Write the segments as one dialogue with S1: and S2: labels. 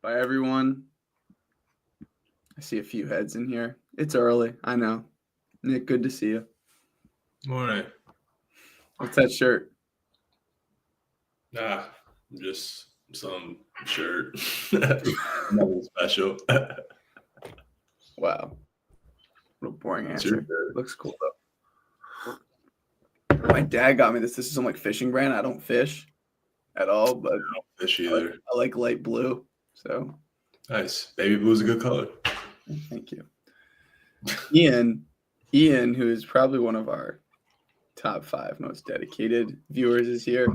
S1: by everyone. I see a few heads in here. It's early, I know. Nick, good to see you.
S2: Morning.
S1: What's that shirt?
S2: Nah, just some shirt. Nothing special.
S1: Wow. What a boring
S2: It's your
S1: answer.
S2: shirt.
S1: Looks cool though. My dad got me this. This is some like fishing brand. I don't fish at all, but
S2: Fish
S1: I like,
S2: either.
S1: I like light blue. So
S2: Nice. Baby blue's a good color.
S1: thank you. Ian, who is probably one of our top 5 most dedicated viewers, is here.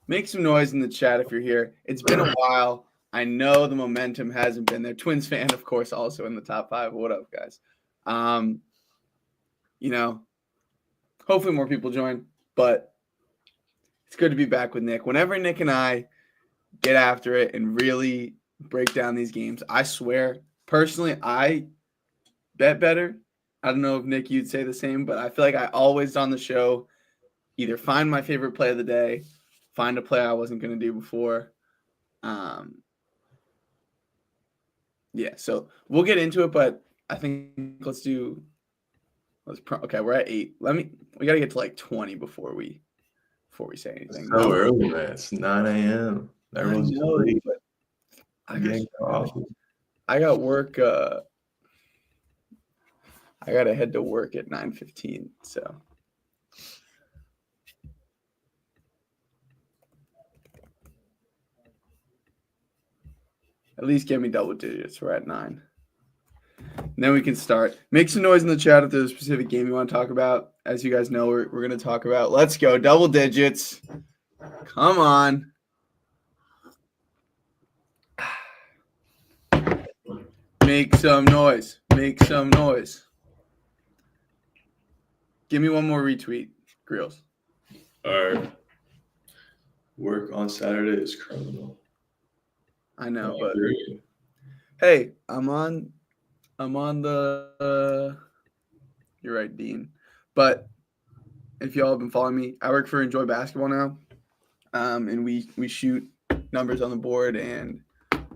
S1: Make some noise in the chat if you're here. It's been a while. I know the momentum hasn't been there. Twins fan, of course, also in the top 5. What up, guys? Hopefully more people join, but it's good to be back with Nick. Whenever Nick and I get after it and really break down these games, I swear, personally, I bet better. I don't know if Nick, you'd say the same, but I feel like I always on the show either find my favorite play of the day, find a play I wasn't going to do before. So we'll get into it, but I think okay, we're at 8. We got to get to like 20 before we say anything.
S2: So early, man. It's 9 a.m. Everyone's asleep.
S1: But I got work. I got to head to work at 9:15, so. At least get me double digits. We're at 9. And then we can start. Make some noise in the chat if there's a specific game you want to talk about. As you guys know, we're going to talk about. Let's go. Double digits. Come on. Make some noise. Make some noise. Give me one more retweet, Grills.
S2: All right. Work on Saturday is criminal.
S1: I know, but hey, I'm on the you're right, Dean. But if y'all have been following me, I work for Enjoy Basketball now. And we shoot numbers on the board and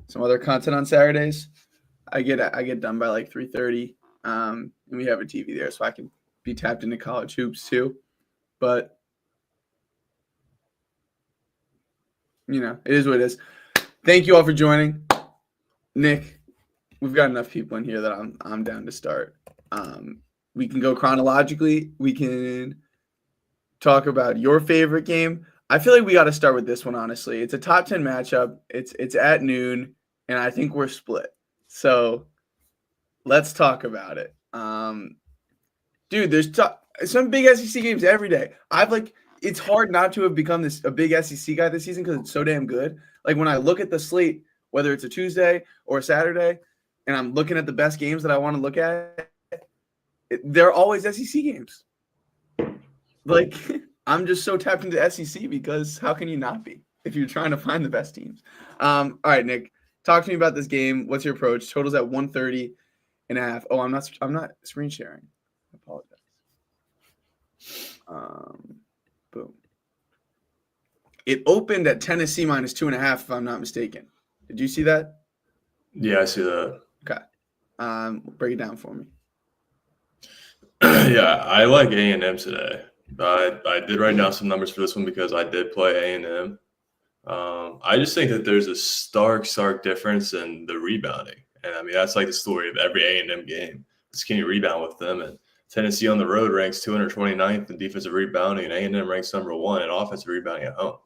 S1: some other content on Saturdays. I get done by like 3:30. And we have a TV there, so I can be tapped into college hoops too. But it is what it is. Thank you all for joining. Nick, we've got enough people in here that I'm down to start. We can go chronologically. We can talk about your favorite game. I feel like we got to start with this one, honestly. It's a top 10 matchup. It's at noon, and I think we're split. So let's talk about it. Dude, there's some big SEC games every day. It's hard not to have become a big SEC guy this season because it's so damn good. Like when I look at the slate, whether it's a Tuesday or a Saturday, and I'm looking at the best games that I want to look at, they're always SEC games. Like I'm just so tapped into SEC because how can you not be if you're trying to find the best teams? All right, Nick, talk to me about this game. What's your approach? Total's at 130.5. Oh, I'm not screen sharing. I apologize. Boom. It opened at Tennessee minus 2.5, if I'm not mistaken. Did you see that?
S2: Yeah, I see that.
S1: Okay. Break it down for me.
S2: Yeah, I like A&M today. I did write down some numbers for this one because I did play A&M. I just think that there's a stark difference in the rebounding. And, I mean, that's like the story of every A&M game. It's can you rebound with them? And Tennessee on the road ranks 229th in defensive rebounding, and A&M ranks number 1 in offensive rebounding at home.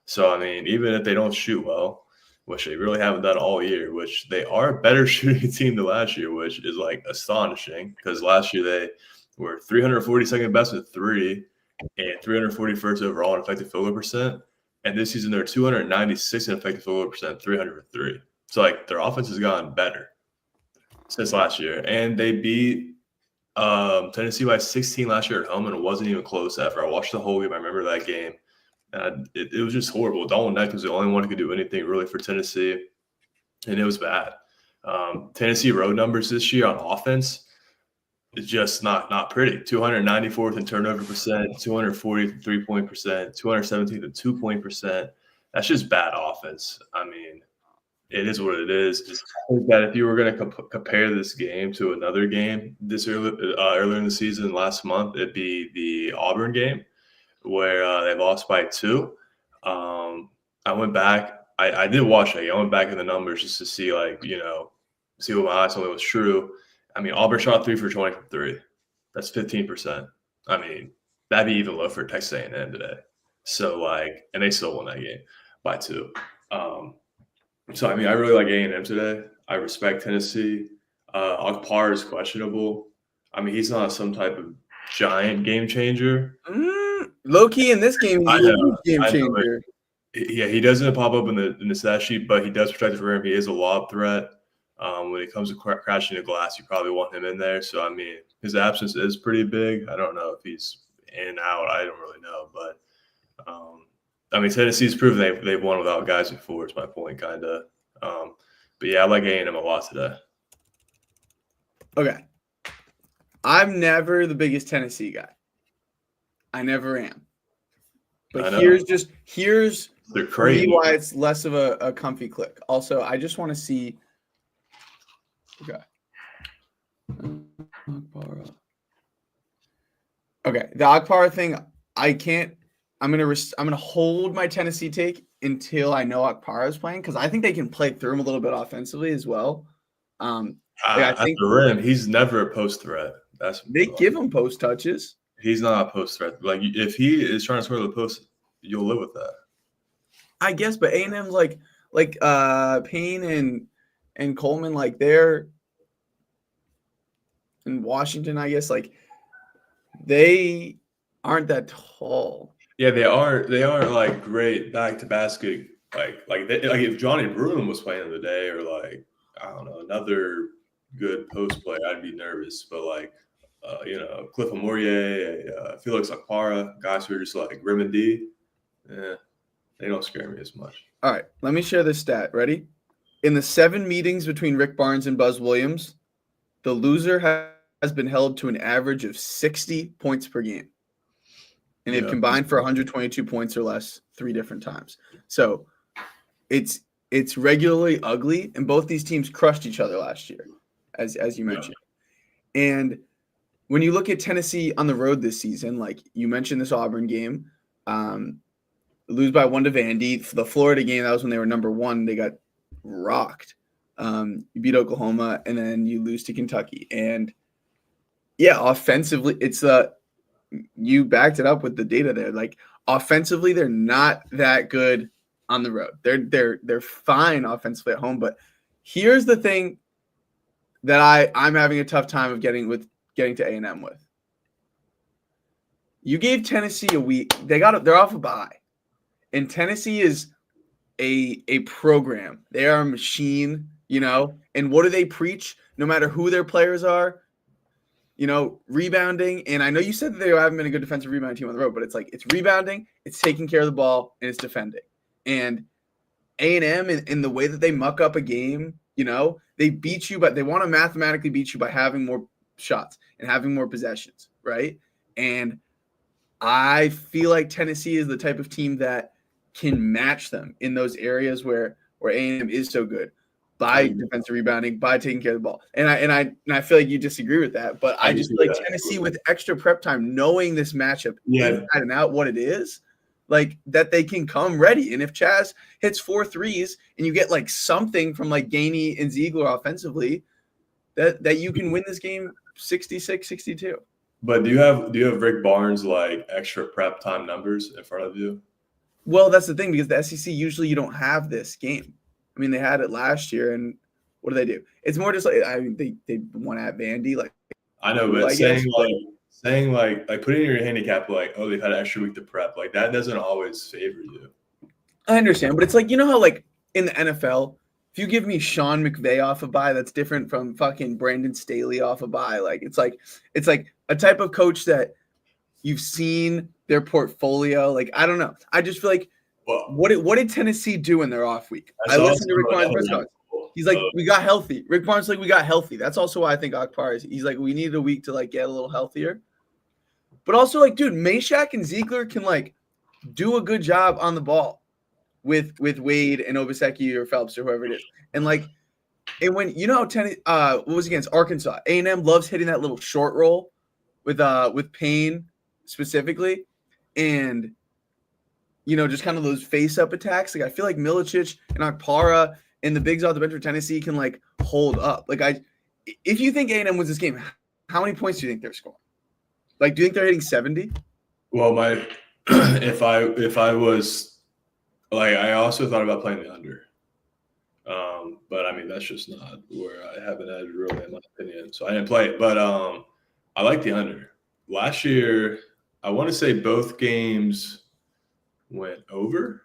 S2: So, I mean, even if they don't shoot well, which they really haven't done all year, which they are a better shooting team than last year, which is, like, astonishing because last year they were 342nd best with 3 and 341st overall in effective field goal percent. And this season they're 296th in effective field goal percent, 300 for 3. So, like, their offense has gotten better since last year. And they beat Tennessee by 16 last year at home, and it wasn't even close ever. I watched the whole game. I remember that game. And it was just horrible. Dalton Neck was the only one who could do anything really for Tennessee, and it was bad. Tennessee road numbers this year on offense is just not pretty. 294th in turnover percent, 240th in three-point percent, 217th in two-point percent. That's just bad offense. I mean, it is what it is. I think that if you were going to compare this game to another game this earlier in the season last month, it'd be the Auburn game where they lost by 2. I went back. I did watch it. I went back in the numbers just to see, see what my eyes told me was true. I mean, Auburn shot 3 for 20 from 3. That's 15%. I mean, that'd be even low for Texas A&M today. So, and they still won that game by 2. So, I mean, I really like A&M today. I respect Tennessee. Akpar is questionable. I mean, he's not some type of giant game changer.
S1: Low key in this game, he's a huge game changer.
S2: Yeah, he doesn't pop up in the stat sheet, but he does protect the rim. He is a lob threat. When it comes to crashing the glass, you probably want him in there. So, I mean, his absence is pretty big. I don't know if he's in and out. I don't really know. But, I mean, Tennessee's proven they've won without guys before is my point, kind of. But, yeah, I like A&M a lot today.
S1: Okay. I'm never the biggest Tennessee guy. I never am. But here's
S2: they're crazy.
S1: why it's less of a comfy click. Also, I just want to see. Okay. Okay, the Akpar thing, I can't. I'm gonna hold my Tennessee take until I know Akpar is playing because I think they can play through him a little bit offensively as well.
S2: I think the rim, he's never a post threat.
S1: They give him post touches.
S2: He's not a post threat. Like if he is trying to score the post, you'll live with that.
S1: I guess, but A&M's like Payne and Coleman, like they're in Washington, I guess, like they aren't that tall.
S2: Yeah, they aren't like great back to basket. Like if Johnny Bruin was playing the day, or I don't know, another good post play, I'd be nervous. But Cliff Amourier, Felix Akpara, guys who are just like rim and D, they don't scare me as much.
S1: All right, let me share this stat. Ready? In the 7 meetings between Rick Barnes and Buzz Williams, the loser has been held to an average of 60 points per game. And they've combined for 122 points or less 3 different times. So it's regularly ugly, and both these teams crushed each other last year, as you mentioned. Yeah. And when you look at Tennessee on the road this season, like you mentioned this Auburn game, lose by 1 to Vandy. For the Florida game, that was when they were number 1. They got rocked. You beat Oklahoma, and then you lose to Kentucky. And yeah, offensively, you backed it up with the data there. Like offensively, they're not that good on the road. They're fine offensively at home. But here's the thing that I'm having a tough time of getting to A&M with. You gave Tennessee a week. They're off a bye. And Tennessee is a program. They are a machine, And what do they preach? No matter who their players are, rebounding. And I know you said that they haven't been a good defensive rebounding team on the road, but it's rebounding, it's taking care of the ball, and it's defending. And A&M, in the way that they muck up a game, they beat you, but they want to mathematically beat you by having more shots and having more possessions, right? And I feel like Tennessee is the type of team that can match them in those areas where A&M is so good by defensive rebounding, by taking care of the ball. And I feel like you disagree with that, but I just feel like Tennessee with extra prep time, knowing this matchup inside and out what it is, like that they can come ready. And if Chaz hits 4 threes and you get like something from like Gainey and Ziegler offensively, that you can win this game 66-62.
S2: But do you have Rick Barnes like extra prep time numbers in front of you?
S1: Well, that's the thing, because the SEC usually you don't have this game. I mean, they had it last year, and what do they do? It's more just like they won at Vandy. Like
S2: I know, but saying putting in your handicap like, oh, they've had an extra week to prep, like that doesn't always favor you.
S1: I understand, but it's like, how like in the NFL, if you give me Sean McVay off a bye, that's different from fucking Brandon Staley off a bye. Like it's like a type of coach that you've seen their portfolio. Like I don't know. I just feel like what did Tennessee do in their off week? I listened to Rick Barnes' press conference. He's like, we got healthy. Rick Barnes like, we got healthy. That's also why I think Akpar is. He's like, we needed a week to like get a little healthier. But also like, dude, Meshack and Ziegler can like do a good job on the ball. with Wade and Obaseki or Phelps or whoever it is. And like, and when you know what was against Arkansas, A&M loves hitting that little short roll with Payne specifically, and just kind of those face up attacks. Like I feel like Milicic and Akpara and the bigs off the bench for Tennessee can like hold up. Like if you think A&M wins this game, how many points do you think they're scoring? Like, do you think they're hitting 70?
S2: Well, if I was like, I also thought about playing the under. But I mean, that's just not where I have an edge, really, in my opinion. So I didn't play it. But I like the under. Last year, I want to say both games went over.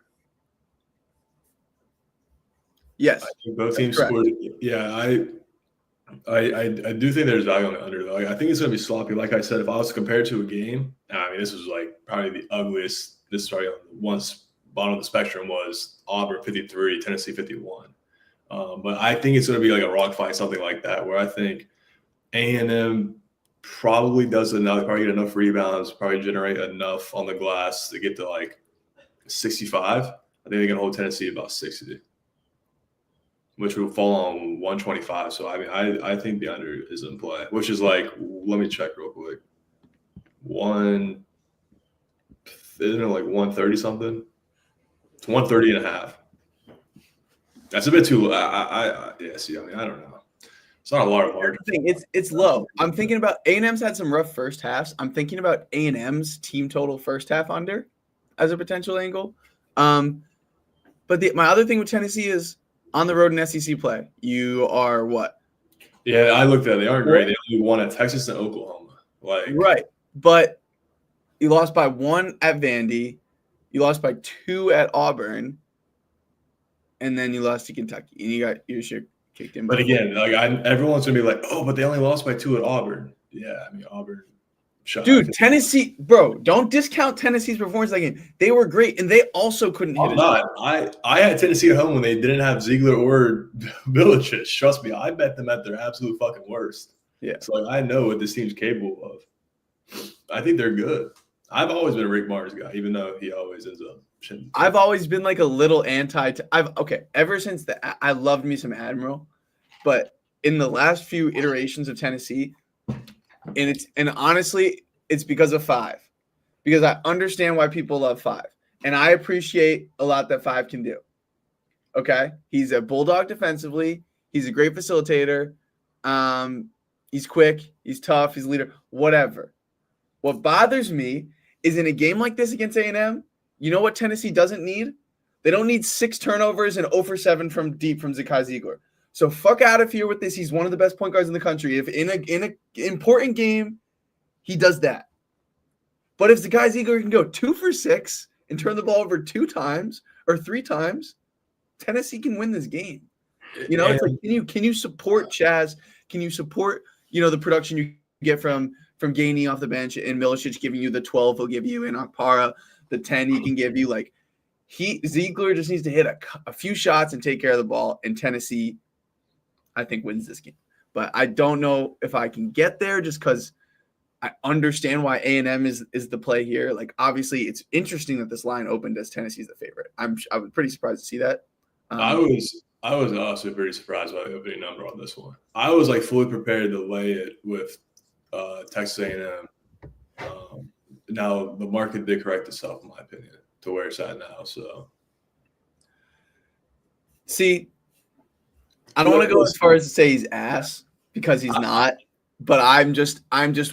S1: Yes.
S2: I think both teams scored. Yeah, I do think there's value on the under, though. Like, I think it's going to be sloppy. Like I said, if I was to compare it to a game, I mean, this was like probably the ugliest. This started on one bottom of the spectrum was Auburn 53, Tennessee 51. But I think it's going to be like a rock fight, something like that, where I think A&M probably does enough, probably get enough rebounds, probably generate enough on the glass to get to like 65. I think they can hold Tennessee about 60, which will fall on 125. So, I mean, I think the under is in play, which is like, let me check real quick. Isn't it like 130 something? It's 130 and a half. That's a bit too low. I mean, I don't know. It's not a lot of margin.
S1: It's low. I'm thinking about A&M's had some rough first halves. I'm thinking about A&M's team total first half under as a potential angle. But my other thing with Tennessee is on the road in SEC play. You are what?
S2: Yeah, I looked at it. They aren't great. They only won at Texas and Oklahoma.
S1: Right. But you lost by 1 at Vandy. You lost by 2 at Auburn. And then you lost to Kentucky. And you got your shit kicked in.
S2: But again, like everyone's going to be like, oh, but they only lost by 2 at Auburn. Yeah, I mean, Auburn.
S1: Dude, Tennessee, bro, don't discount Tennessee's performance that game. They were great, and they also couldn't hit it.
S2: I had Tennessee at home when they didn't have Ziegler or Milicic. Trust me, I bet them at their absolute fucking worst.
S1: Yeah.
S2: So like, I know what this team's capable of. I think they're good. I've always been a Rick Mars guy, even though he always ends up.
S1: I've always been like a little ever since I loved me some Admiral, but in the last few iterations of Tennessee, and honestly, it's because of 5. Because I understand why people love 5. And I appreciate a lot that 5 can do. Okay? He's a bulldog defensively. He's a great facilitator. He's quick. He's tough. He's a leader. Whatever. What bothers me is in a game like this against A&M, you know what Tennessee doesn't need? They don't need 6 turnovers and 0 for 7 from deep from Zakai Ziegler. So fuck out of here with this. He's one of the best point guards in the country. If in an important game, he does that. But if Zakai Ziegler can go 2 for 6 and turn the ball over 2 times or 3 times, Tennessee can win this game. It's like, can you support Chaz? Can you support, the production you get from Gainey off the bench and Milicic giving you the 12 he'll give you and Akpara, the 10 he can give you? Like Ziegler just needs to hit a few shots and take care of the ball, and Tennessee, I think, wins this game. But I don't know if I can get there just because I understand why A&M is the play here. Like, obviously, it's interesting that this line opened as Tennessee's the favorite. I was pretty surprised to see that.
S2: I was also pretty surprised by the opening number on this one. I was like fully prepared to lay it with Texas A&M. Now the market did correct itself, in my opinion, to where it's at now. So,
S1: see, I don't want to go as far as to say he's ass because he's not. But I'm just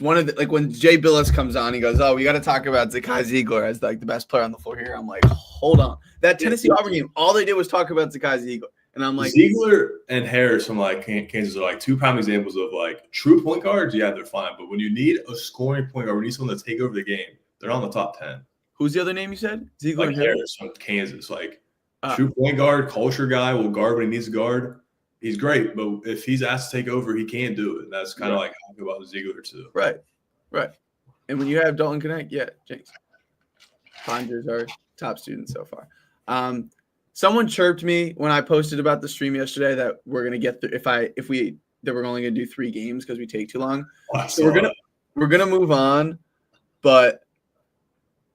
S1: one of the, like, when Jay Billis comes on, he goes, "Oh, we got to talk about Zakai Ziegler as like the best player on the floor here." I'm like, hold on, that Tennessee Auburn game, all they did was talk about Zakai Ziegler, and I'm like,
S2: Ziegler and Harris from like Kansas are like 2 prime examples of like true point guards. Yeah, they're fine, but when you need a scoring point guard, we need someone to take over the game. They're on the top 10.
S1: Who's the other name you said? Ziegler
S2: like
S1: and
S2: Harris from Kansas, like true point guard, culture guy, will guard when he needs to guard. He's great, but if he's asked to take over, he can't do it. And that's kind of like how I feel about Ziegler too.
S1: Right. And when you have Dalton Connect, James Ponders are top students so far. Someone chirped me when I posted about the stream yesterday that we're gonna get through that we're only gonna do 3 games because we take too long. So we're gonna move on. But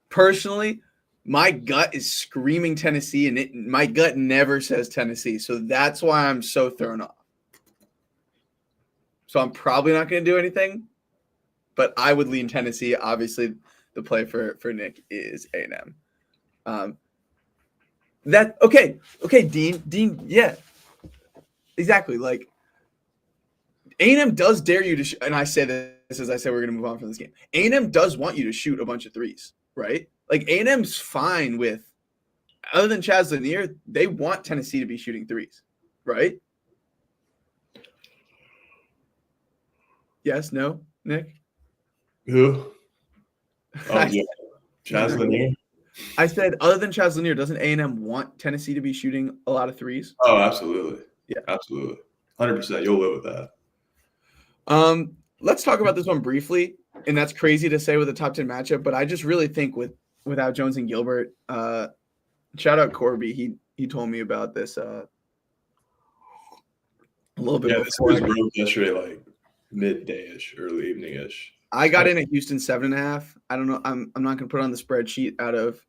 S1: personally, My gut is screaming Tennessee, and my gut never says Tennessee. So that's why I'm so thrown off. So I'm probably not going to do anything, but I would lean Tennessee. Obviously, the play for Nick is A&M. Okay, Dean, yeah, exactly. Like A&M does dare you to, and I say this as I said we're going to move on from this game. A&M does want you to shoot a bunch of threes, right? Like A&M's fine with, other than Chaz Lanier, they want Tennessee to be shooting threes, right? Yes, no, Nick?
S2: Who? Oh, yeah. Chaz Lanier?
S1: I said, other than Chaz Lanier, doesn't A&M want Tennessee to be shooting a lot of threes?
S2: Oh, absolutely.
S1: Yeah.
S2: Absolutely. 100%. You'll live with that.
S1: Let's talk about this one briefly, and that's crazy to say with a top 10 matchup, but I just really think without Jones and Gilbert, shout out Corby. He told me about this a little bit before.
S2: This was broke yesterday, like midday-ish, early evening-ish.
S1: I got in at Houston 7.5. I don't know. I'm not gonna put on the spreadsheet out of.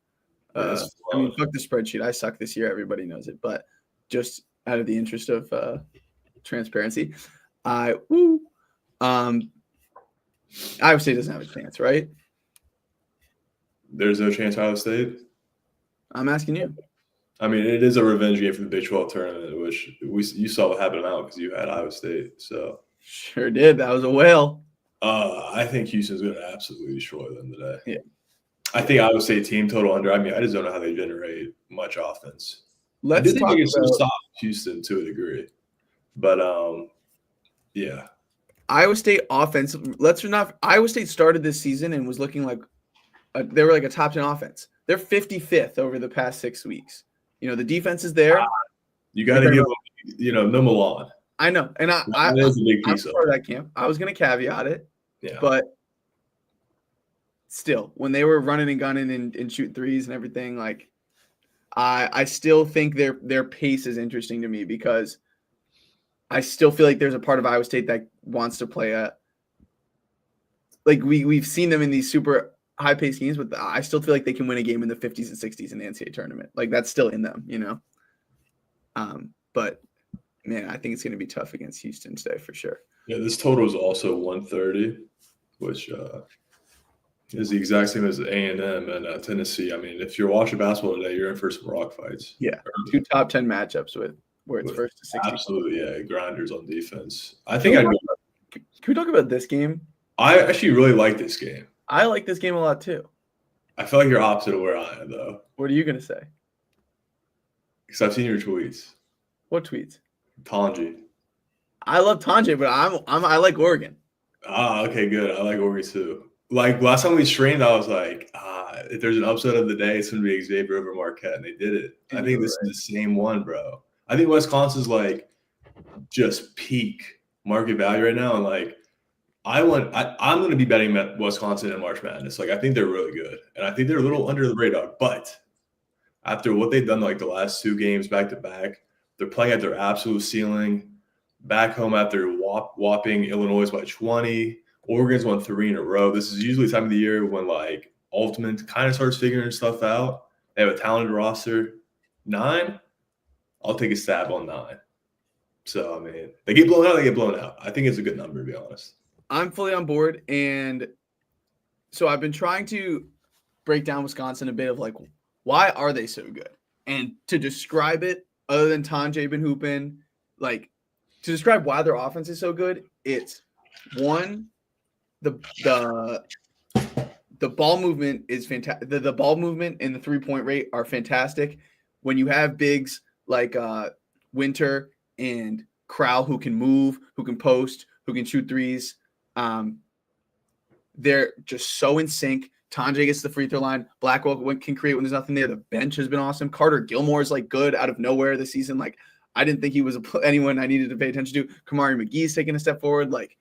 S1: I mean, fuck the spreadsheet. I suck this year. Everybody knows it. But just out of the interest of transparency, Iowa State doesn't have a chance, right?
S2: There's no chance Iowa State?
S1: I'm asking you.
S2: I mean, it is a revenge game for the Big 12 tournament, which you saw what happened out because you had Iowa State. So
S1: sure did. That was a whale.
S2: I think Houston's going to absolutely destroy them today.
S1: Yeah.
S2: I think Iowa State team total under. I mean, I just don't know how they generate much offense.
S1: Let's
S2: I think they can stop Houston to a degree, but yeah.
S1: Iowa State offense. Iowa State started this season and was looking like they were like a top 10 offense. They're 55th over the past 6 weeks. You know, the defense is there.
S2: You got to give them, no Milan.
S1: I know, and
S2: that is a big piece
S1: of that camp. I was going to caveat it, but still, when they were running and gunning and shooting threes and everything, like I still think their pace is interesting to me because I still feel like there's a part of Iowa State that wants to play we've seen them in these super high-paced games, but I still feel like they can win a game in the 50s and 60s in the NCAA tournament. Like that's still in them, But man, I think it's going to be tough against Houston today for sure.
S2: Yeah, this total is also 130, which is the exact same as A&M and Tennessee. I mean, if you're watching basketball today, you're in for some rock fights.
S1: Yeah, 2 top 10 matchups where it's first to 60.
S2: Absolutely, yeah, grinders on defense. I think
S1: Can we talk about this game?
S2: I actually really like this game.
S1: I like this game a lot too.
S2: I feel like you're opposite of where I am, though.
S1: What are you going to say?
S2: Because I've seen your tweets.
S1: What tweets?
S2: Tanji.
S1: I love Tanji, but I like Oregon.
S2: Okay, good. I like Oregon too. Like last time we streamed, I was like, if there's an upset of the day, it's going to be Xavier over Marquette, and they did it. I think this is the same one, bro. I think Wisconsin's like just peak market value right now, and like I'm going to be betting Wisconsin in March Madness. Like I think they're really good, and I think they're a little under the radar. But after what they've done, like the last 2 games back to back, they're playing at their absolute ceiling. Back home after whopping Illinois by 20. Oregon's won 3 in a row. This is usually the time of the year when like Ultimate kind of starts figuring stuff out. They have a talented roster. 9, I'll take a stab on 9. So, I mean, they get blown out. I think it's a good number, to be honest.
S1: I'm fully on board. And so I've been trying to break down Wisconsin a bit of like, why are they so good? And to describe it, other than Tanji been hooping, like to describe why their offense is so good, it's one, the ball movement is fantastic. The ball movement and the 3-point rate are fantastic. When you have bigs like Winter and Crowell who can move, who can post, who can shoot threes, they're just so in sync. Tanji gets the free throw line. Blackwell can create when there's nothing there. The bench has been awesome. Carter Gilmore is like good out of nowhere this season. Like I didn't think he was anyone I needed to pay attention to. Kamari McGee's taking a step forward. Like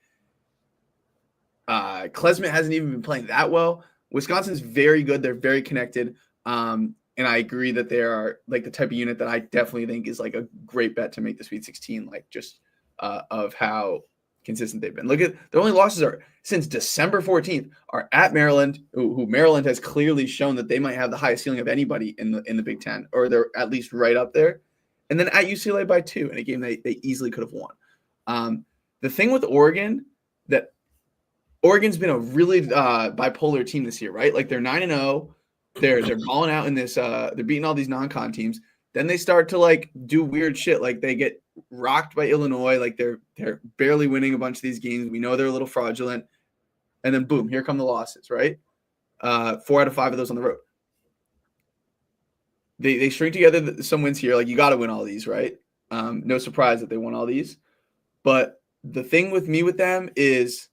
S1: Klesmit hasn't even been playing that well. Wisconsin's very good. They're very connected. And I agree that they are like the type of unit that I definitely think is like a great bet to make the Sweet 16, like just of how consistent they've been. Look at their only losses are since December 14th are at Maryland, who Maryland has clearly shown that they might have the highest ceiling of anybody in the Big Ten, or they're at least right up there. And then at UCLA by 2 in a game they easily could have won. The thing with Oregon, that Oregon's been a really bipolar team this year, right? Like they're 9-0, they're balling out in this. They're beating all these non-con teams. Then they start to like do weird shit, like they get rocked by Illinois, like they're barely winning a bunch of these games. We know they're a little fraudulent, and then boom, here come the losses, right? 4 out of 5 of those on the road. They string together some wins here. Like you got to win all these, right? No surprise that they won all these. But the thing with me with them is,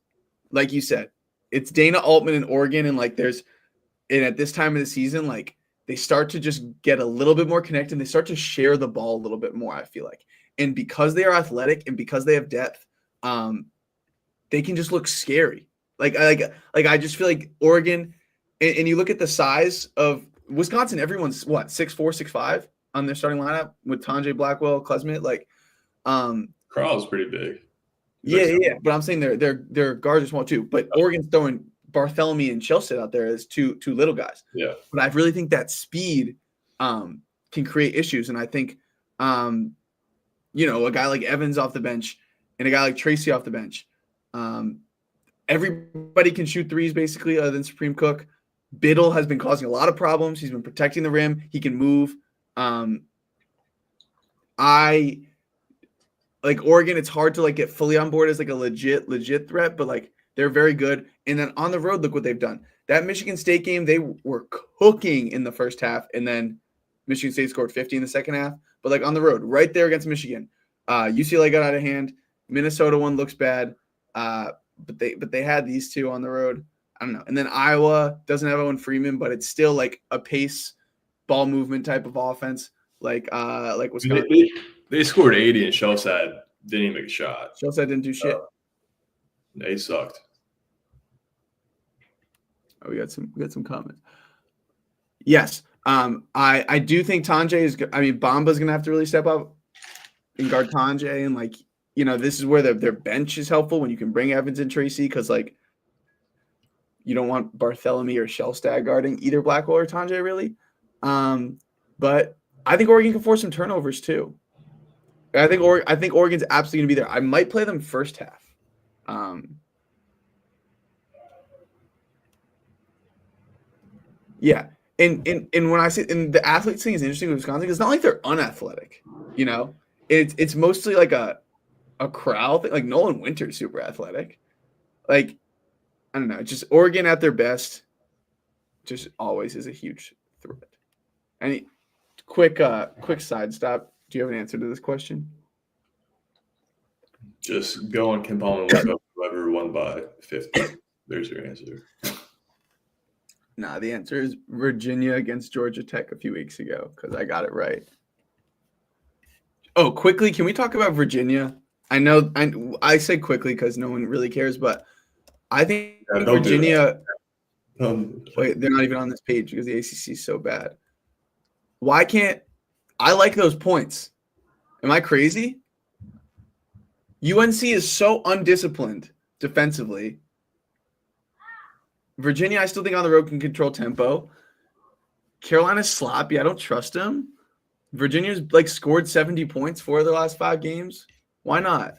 S1: like you said, it's Dana Altman in Oregon, and like and at this time of the season, like they start to just get a little bit more connected. And they start to share the ball a little bit more, I feel like. And because they are athletic and because they have depth, they can just look scary. Like I just feel like Oregon, and you look at the size of Wisconsin, everyone's what, 6'4", 6'5" on their starting lineup with Tanjay, Blackwell, Klesmit. Like
S2: Carl's pretty big.
S1: Yeah. But I'm saying their guards are small too. But Oregon's throwing Bartholomew and Chelsea out there as two little guys.
S2: Yeah.
S1: But I really think that speed can create issues. And I think, a guy like Evans off the bench and a guy like Tracy off the bench, everybody can shoot threes basically other than Supreme Cook. Biddle has been causing a lot of problems. He's been protecting the rim. He can move. I like Oregon. It's hard to like get fully on board as like a legit threat, but like they're very good. And then on the road, look what they've done. That Michigan State game, they were cooking in the first half, and then Michigan State scored 50 in the second half. But like on the road, right there against Michigan, UCLA got out of hand. Minnesota one looks bad, but they had these two on the road. I don't know. And then Iowa doesn't have Owen Freeman, but it's still like a pace, ball movement type of offense, like Wisconsin.
S2: They scored 80 and Shellsad didn't even make a shot.
S1: Shellsad didn't do shit.
S2: They sucked.
S1: Oh, we got some comments. Yes. I do think Tanjay is good. I mean, Bamba's gonna have to really step up and guard Tanjay, and like, this is where their bench is helpful when you can bring Evans and Tracy, because like you don't want Bartholomew or Shellstad guarding either Blackwell or Tanjay really. But I think Oregon can force some turnovers too. I think Oregon's absolutely gonna be there. I might play them first half. Yeah. And when I say, and the athletes thing is interesting with Wisconsin, it's not like they're unathletic, It's mostly like a crowd thing. Like Nolan Winter's super athletic. Like, I don't know, just Oregon at their best just always is a huge threat. Any quick side stop. Do you have an answer to this question?
S2: Just go on Ken Palm and look up whoever won by 50. There's your answer.
S1: Nah, the answer is Virginia against Georgia Tech a few weeks ago, because I got it right. Oh, quickly, can we talk about Virginia? I know I say quickly because no one really cares, but I think Virginia – wait, they're not even on this page because the ACC is so bad. Why can't – I like those points. Am I crazy? UNC is so undisciplined defensively. Virginia, I still think on the road can control tempo. Carolina's sloppy. I don't trust them. Virginia's like scored 70 points 4 of their last 5 games. Why not?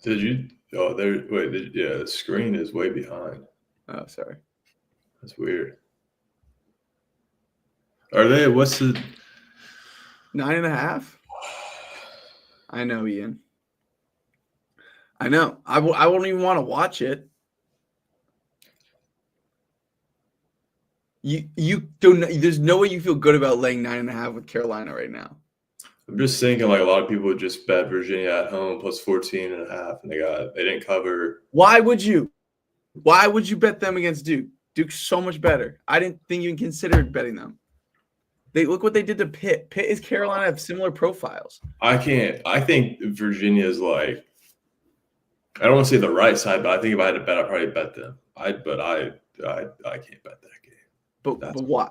S2: Did you? Oh, there. Wait. Yeah, the screen is way behind.
S1: Oh, sorry.
S2: That's weird. Are they? What's the
S1: 9.5? I know, Ian. I know. I won't even want to watch it. You don't. There's no way you feel good about laying 9.5 with Carolina right now.
S2: I'm just thinking like a lot of people would just bet Virginia at home plus 14.5, and they didn't cover.
S1: Why would you? Why would you bet them against Duke? Duke's so much better. I didn't think you even considered betting them. They look what they did to Pitt. Pitt is Carolina have similar profiles.
S2: I think Virginia is like, I don't want to say the right side, but I think if I had to bet, I'd probably bet them. I can't bet that game.
S1: But why?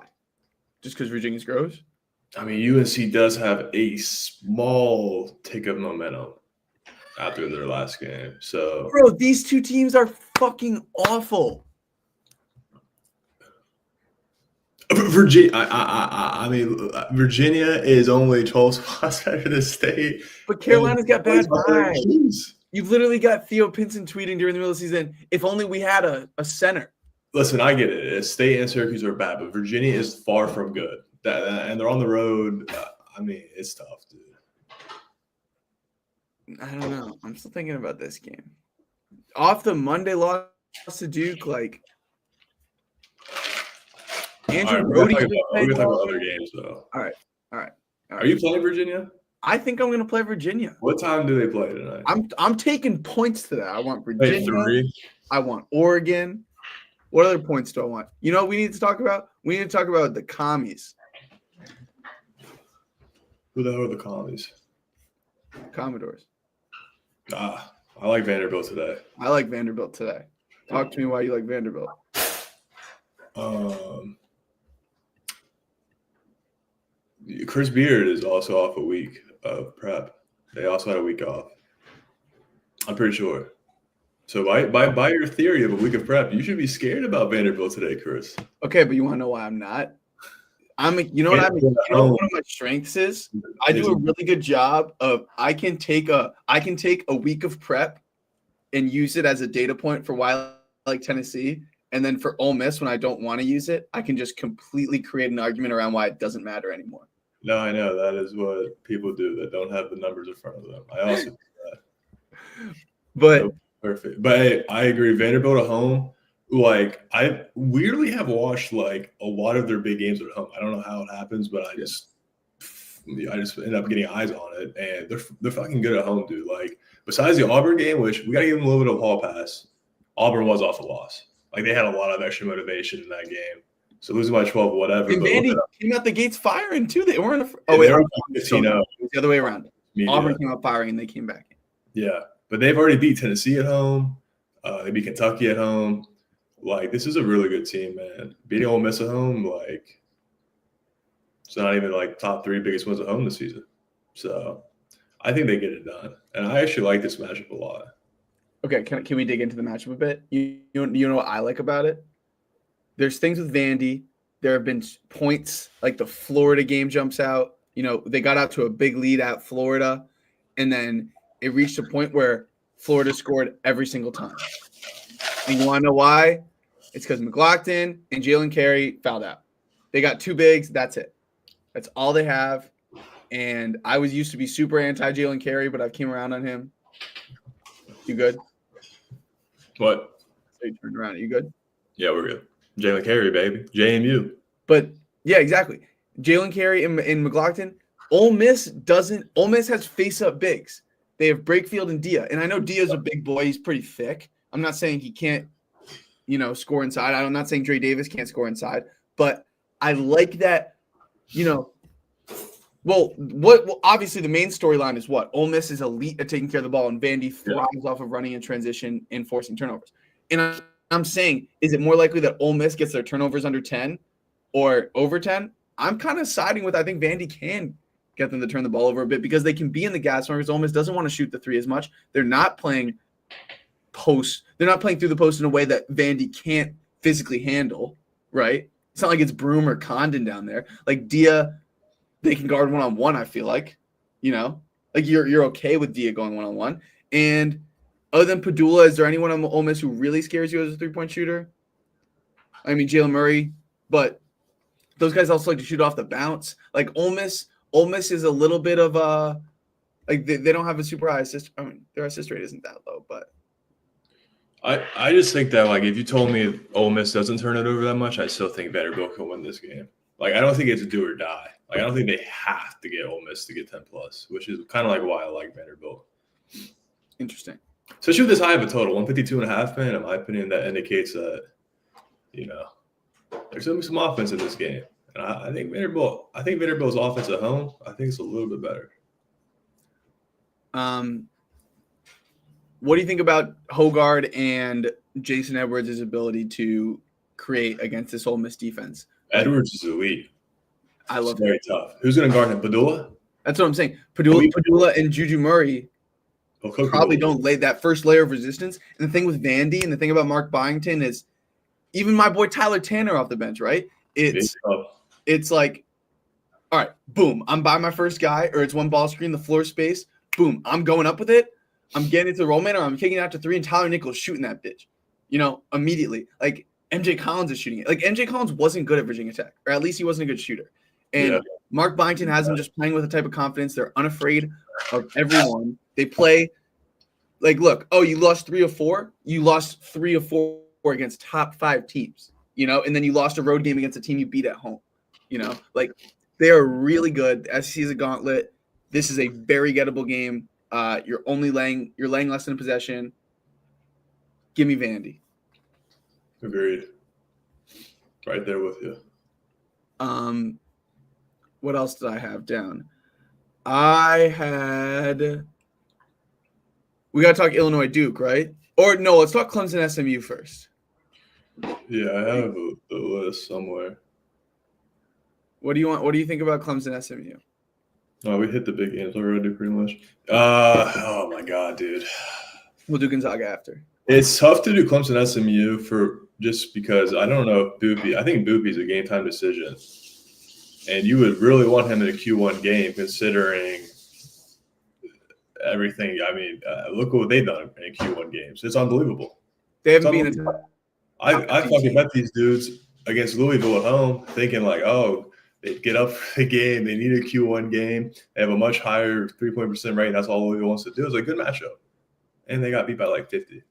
S1: Just because Virginia's gross?
S2: I mean, UNC does have a small tick of momentum. after their last game. So,
S1: bro, these two teams are fucking awful.
S2: Virginia. I mean, Virginia is only 12 spots better than State.
S1: But Carolina's got bad vibes. You've literally got Theo Pinson tweeting during the middle of the season, if only we had a center.
S2: Listen, I get it. State and Syracuse are bad, but Virginia is far from good. And they're on the road. I mean, it's tough, dude.
S1: I don't know. I'm still thinking about this game. Off the Monday loss to Duke, like Andrew Brody.
S2: We're gonna talk about other games, though.
S1: All right.
S2: Are you playing Virginia?
S1: I think I'm gonna play Virginia.
S2: What time do they play tonight?
S1: I'm taking points to that. I want Virginia.
S2: 3.
S1: I want Oregon. What other points do I want? You know what we need to talk about? We need to talk about the commies.
S2: Who the hell are the commies?
S1: Commodores.
S2: I like Vanderbilt today.
S1: I like Vanderbilt today. Talk to me why you like Vanderbilt.
S2: Chris Beard is also off a week of prep. They also had a week off. I'm pretty sure. So by your theory of a week of prep, you should be scared about Vanderbilt today, Chris.
S1: Okay, but you want to know why I'm not? You know what one of my strengths is? I do a really good job of I can take a week of prep and use it as a data point for why I like Tennessee. And then for Ole Miss, when I don't want to use it, I can just completely create an argument around why it doesn't matter anymore.
S2: No, I know. That is what people do that don't have the numbers in front of them. I also do that.
S1: But
S2: so perfect. But hey, I agree. Vanderbilt at home, like I weirdly have watched like a lot of their big games at home. I don't know how it happens, but I just end up getting eyes on it, and they're fucking good at home, dude. Like besides the Auburn game, which we gotta give them a little bit of hall pass, Auburn was off a loss. Like they had a lot of extra motivation in that game. So losing by 12, whatever.
S1: And Vandy came out the gates firing too. They weren't.
S2: They were 15-0.
S1: It was the other way around. Auburn came out firing and they came back.
S2: Yeah, but they've already beat Tennessee at home. They beat Kentucky at home. Like this is a really good team, man. Beating Ole Miss at home, like it's not even like top 3 biggest wins at home this season. So I think they get it done, and I actually like this matchup a lot.
S1: Okay, can we dig into the matchup a bit? You know what I like about it? There's things with Vandy. There have been points like the Florida game jumps out. You know, they got out to a big lead at Florida, and then it reached a point where Florida scored every single time. And you want to know why? It's because McLaughlin and Jalen Carey fouled out. They got 2 bigs. That's it. That's all they have. And I used to be super anti-Jalen Carey, but I've came around on him. You good?
S2: What?
S1: So you turned around. Are you good?
S2: Yeah, we're good. Jalen Carey, baby. JMU.
S1: But, yeah, exactly. Jalen Carey and McLaughlin. Ole Miss has face-up bigs. They have Brakefield and Dia. And I know Dia's a big boy. He's pretty thick. I'm not saying he can't, score inside. I'm not saying Dre Davis can't score inside. But I like that, obviously the main storyline is what? Ole Miss is elite at taking care of the ball, and Vandy thrives off of running in transition and forcing turnovers. And I'm saying, is it more likely that Ole Miss gets their turnovers under 10 or over 10? I'm kind of siding with I think Vandy can get them to turn the ball over a bit because they can be in the gas markers. Ole Miss doesn't want to shoot the 3 as much. They're not playing post. They're not playing through the post in a way that Vandy can't physically handle, right? It's not like it's Broom or Condon down there. Like Dia, they can guard one-on-one, I feel like. Like you're okay with Dia going one-on-one. And other than Padula, is there anyone on Ole Miss who really scares you as a three-point shooter? I mean, Jalen Murray, but those guys also like to shoot off the bounce. Like Ole Miss is a little bit of a like they don't have a super high assist. I mean, their assist rate isn't that low, but
S2: I just think that like if you told me Ole Miss doesn't turn it over that much, I still think Vanderbilt can win this game. Like I don't think it's a do or die. Like I don't think they have to get Ole Miss to get 10 plus, which is kind of like why I like Vanderbilt.
S1: Interesting.
S2: Especially with this high of a total, 152.5, man, in my opinion, that indicates that, there's going to be some offense in this game. And I think Vanderbilt's offense at home, I think it's a little bit better.
S1: What do you think about Hogard and Jason Edwards' ability to create against this Ole Miss defense?
S2: Edwards is elite.
S1: I love
S2: it. Very tough. Who's going to guard him? Padula?
S1: That's what I'm saying. Padula and Juju Murray. probably don't lay that first layer of resistance. And the thing with Vandy and the thing about Mark Byington is even my boy Tyler Tanner off the bench, right? It's like, all right, boom, I'm by my first guy, or it's one ball screen, the floor space, boom, I'm going up with it. I'm getting it to the roll man, or I'm kicking it out to 3, and Tyler Nichols shooting that bitch, immediately. Like MJ Collins is shooting it. Like MJ Collins wasn't good at Virginia Tech, or at least he wasn't a good shooter. And Mark Byington has them just playing with a type of confidence. They're unafraid of everyone. They play like, look, you lost 3 or 4. You lost 3 or 4 against top 5 teams, and then you lost a road game against a team you beat at home. Like they are really good. The SEC is a gauntlet. This is a very gettable game. You're laying less than a possession. Give me Vandy.
S2: Agreed. Right there with you.
S1: What else did I have down? We got to talk Illinois Duke, right? Or no, let's talk Clemson SMU first.
S2: Yeah, I have the list somewhere.
S1: What do you want? What do you think about Clemson SMU?
S2: Oh, we hit the big games already pretty much. Oh my God, dude.
S1: We'll do Gonzaga after.
S2: It's tough to do Clemson SMU just because I don't know if I think Boopy's a game time decision. And you would really want him in a Q1 game considering everything. I mean, look what they've done in Q1 games. It's unbelievable.
S1: They haven't been.
S2: I fucking bet these dudes against Louisville at home thinking like, they get up for the game. They need a Q1 game. They have a much higher 3-point percent rate. That's all Louisville wants to do. It's a good matchup. And they got beat by like 50.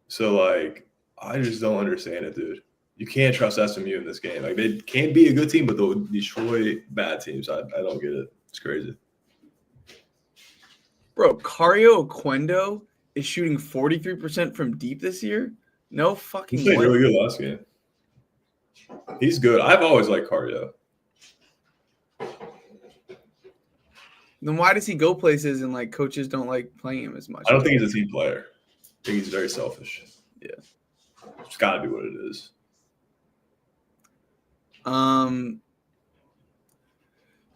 S2: So, like, I just don't understand it, dude. You can't trust SMU in this game. Like, they can be a good team, but they'll destroy bad teams. I don't get it. It's crazy.
S1: Bro, Cario Oquendo is shooting 43% from deep this year? No fucking way.
S2: He played really good last game. He's good. I've always liked Cario.
S1: Then why does he go places and, like, coaches don't like playing him as much?
S2: I don't think he's a team player. I think he's very selfish.
S1: Yeah.
S2: It's got to be what it is.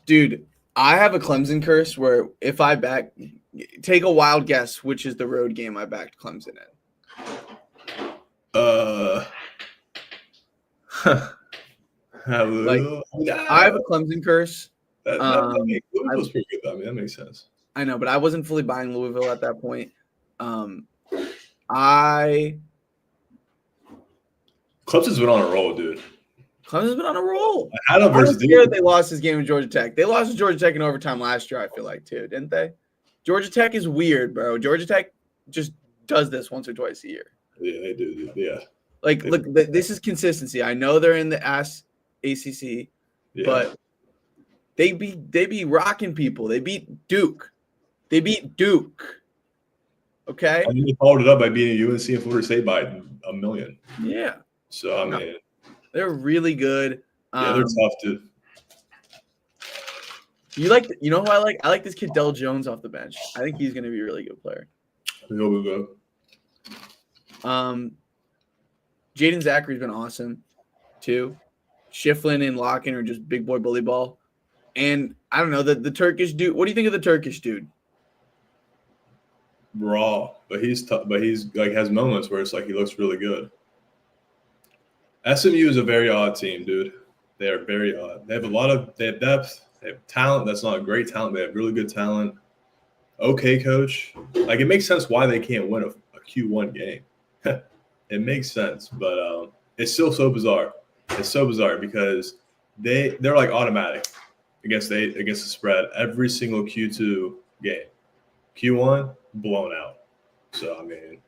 S1: Dude, I have a Clemson curse where if I take a wild guess, which is the road game I backed Clemson in. I have a Clemson curse.
S2: Louisville's pretty good, though. I mean, that makes sense.
S1: I know, but I wasn't fully buying Louisville at that point.
S2: Clemson's been on a roll, dude.
S1: Clemson's been on a roll.
S2: I don't
S1: care they lost this game to Georgia Tech. They lost to Georgia Tech in overtime last year, I feel like, too, didn't they? Georgia Tech is weird, bro. Georgia Tech just does this once or twice a year.
S2: Yeah, they do. Yeah.
S1: Like, look, this is consistency. I know they're in the ACC, but they be rocking people. They beat Duke. Okay?
S2: I mean, they followed it up by beating UNC and Florida State by 1 million.
S1: Yeah.
S2: So, I mean.
S1: They're really good.
S2: Yeah, they're tough, dude.
S1: You know who I like? I like this kid, Del Jones, off the bench. I think he's going to be a really good player.
S2: He'll be good.
S1: Jaden Zachary's been awesome, too. Shiflin and Locken are just big boy bully ball. And I don't know, the Turkish dude. What do you think of the Turkish dude?
S2: Raw, but he's tough. But he's like has moments where it's like he looks really good. SMU is a very odd team, dude. They are very odd. They have depth. They have talent. That's not great talent. They have really good talent. Okay, coach. Like it makes sense why they can't win a Q1 game. It makes sense, but it's still so bizarre. It's so bizarre because they're like automatic against the spread every single Q2 game. Q1 blown out. So I mean,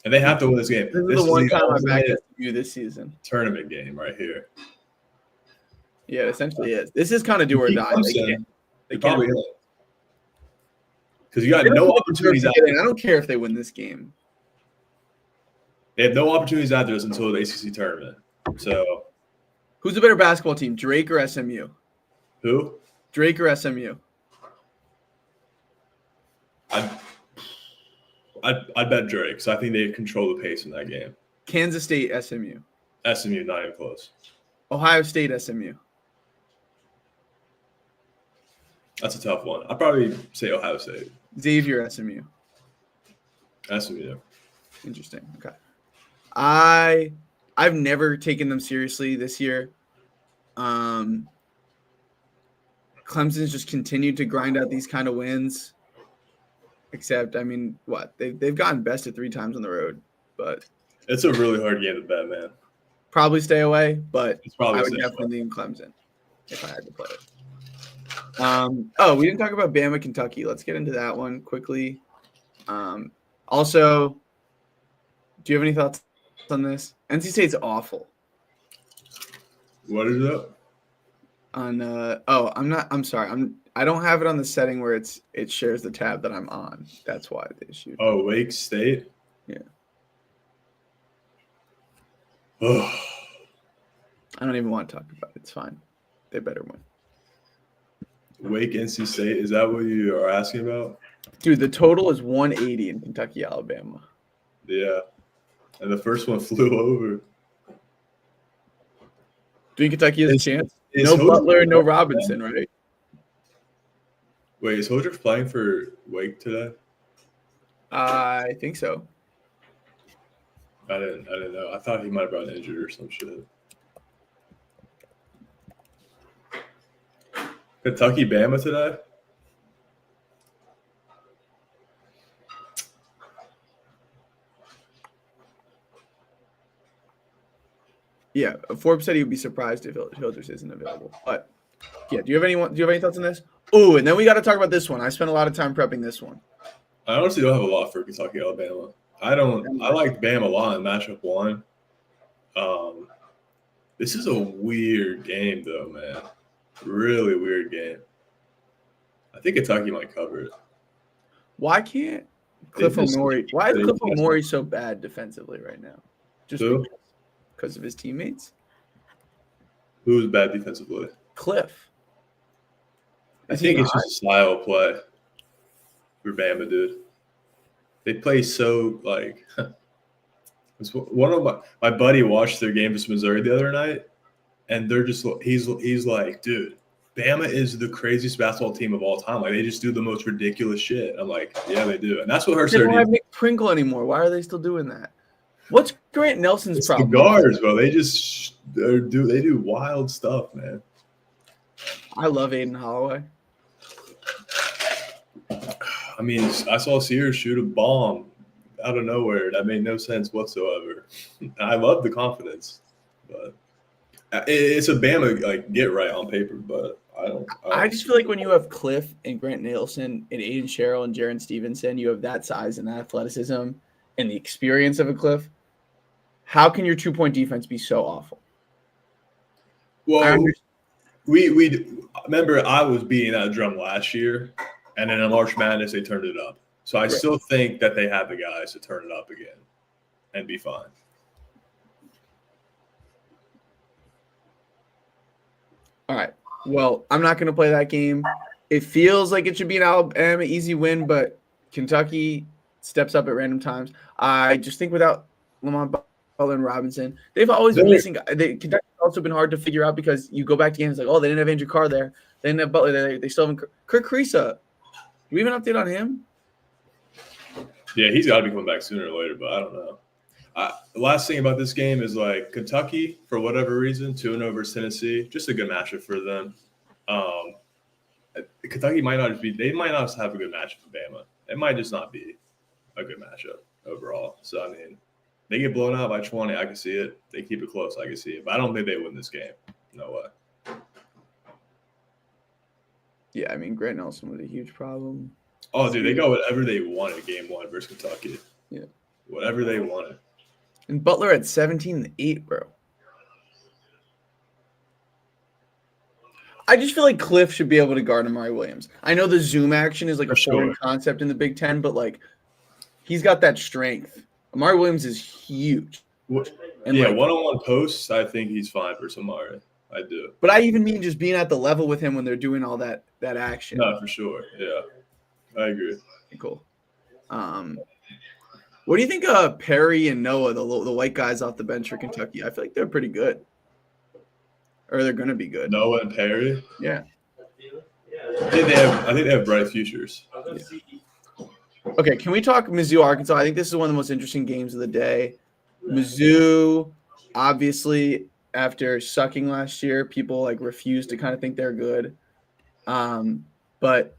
S2: and they have to win this game.
S1: This is the one time I backed SMU this season.
S2: Tournament game right here.
S1: Yeah, it essentially is. This is kind of do or die. They
S2: probably because you got no opportunities out there.
S1: I don't care if they win this game.
S2: They have no opportunities out there until the ACC tournament. So,
S1: who's the better basketball team, Drake or SMU?
S2: Who?
S1: Drake or SMU?
S2: I'd bet Drake because I think they control the pace in that game.
S1: Kansas State, SMU.
S2: SMU, not even close.
S1: Ohio State, SMU.
S2: That's a tough one. I'd probably say Ohio State.
S1: Xavier, SMU.
S2: SMU.
S1: Interesting. Okay. I've never taken them seriously this year. Clemson's just continued to grind out these kind of wins. Except, I mean, what? They've gotten bested 3 times on the road, but
S2: It's a really hard game to bet, man.
S1: probably stay away, but
S2: It's probably
S1: I would definitely lean Clemson if I had to play it. We didn't talk about Bama, Kentucky. Let's get into that one quickly. Also, do you have any thoughts on this? NC State's awful.
S2: What is it?
S1: I'm sorry. I don't have it on the setting where it shares the tab that I'm on. That's why the issue.
S2: Oh, Wake State?
S1: Yeah.
S2: Oh.
S1: I don't even want to talk about it. It's fine. They better win.
S2: Wake, NC State? Is that what you are asking about?
S1: Dude, the total is 180 in Kentucky, Alabama.
S2: Yeah. And the first one flew over.
S1: Do you think Kentucky has a chance?
S2: Is
S1: No
S2: Holdridge
S1: Butler, no Robinson, right?
S2: Wait, is Holdridge playing for Wake today?
S1: I think so.
S2: I didn't know. I thought he might have gotten injured or some shit. Kentucky, Bama today?
S1: Yeah, Forbes said he would be surprised if Hildress isn't available. But yeah, do you have any thoughts on this? Oh, and then we got to talk about this one. I spent a lot of time prepping this one.
S2: I honestly don't have a lot for Kentucky, Alabama. I like Bama a lot in matchup 1. This is a weird game though, man. Really weird game. I think Kentucky might cover it.
S1: Why can't Cliff O'Morey? Why is Cliff O'Morey so bad defensively right now? Just because of his teammates?
S2: Who's bad defensively?
S1: Cliff.
S2: I think it's just a style of play for Bama, dude. They play so like. One of my buddy watched their game versus Missouri the other night, and they're just he's like, dude, Bama is the craziest basketball team of all time. Like they just do the most ridiculous shit. I'm like, yeah, they do, and that's what hurts.
S1: They don't have Nick Pringle anymore. Why are they still doing that? What's Grant Nelson's problem?
S2: The guards, bro. They just do wild stuff, man.
S1: I love Aiden Holloway.
S2: I mean, I saw Sears shoot a bomb out of nowhere. That made no sense whatsoever. I love the confidence, but it's a Bama like get right on paper. But I
S1: just feel like when you have Cliff and Grant Nelson and Aiden Sherrill and Jaron Stevenson, you have that size and that athleticism and the experience of a Cliff. How can your 2-point defense be so awful?
S2: Well, we remember I was beating that drum last year, and then in March Madness they turned it up. So I still think that they have the guys to turn it up again and be fine.
S1: All right. Well, I'm not going to play that game. It feels like it should be an Alabama easy win, but Kentucky steps up at random times. I just think without Lamont Butler and Robinson, they've always been missing. Kentucky's also been hard to figure out because you go back to games like, oh, they didn't have Andrew Carr there. They didn't have Butler. They still have Kirk Kriisa. Do we have an update on him?
S2: Yeah, he's got to be coming back sooner or later, but I don't know. The last thing about this game is like Kentucky, for whatever reason, 2-0 versus Tennessee, just a good matchup for them. Kentucky might not just have a good matchup for Bama. It might just not be a good matchup overall. So, I mean, they get blown out by 20, I can see it. They keep it close, I can see it. But I don't think they win this game. No way.
S1: Yeah, I mean, Grant Nelson was a huge problem.
S2: Oh, dude, they got whatever they wanted game 1 versus Kentucky.
S1: Yeah.
S2: Whatever they wanted.
S1: And Butler at 17 and 8, bro. I just feel like Cliff should be able to guard Amari Williams. I know the zoom action is like a foreign concept in the Big Ten, but like he's got that strength. Amari Williams is huge.
S2: And yeah, one-on-one posts, I think he's fine for Amari. I do.
S1: But I even mean just being at the level with him when they're doing all that action.
S2: No, for sure. Yeah, I agree.
S1: Cool. What do you think of Perry and Noah, the white guys off the bench for Kentucky? I feel like they're pretty good. Or they're going to be good.
S2: Noah and Perry?
S1: Yeah.
S2: I think they have bright futures.
S1: Yeah. Okay, can we talk Mizzou, Arkansas? I think this is one of the most interesting games of the day. Mizzou, obviously, after sucking last year, people like refuse to kind of think they're good. But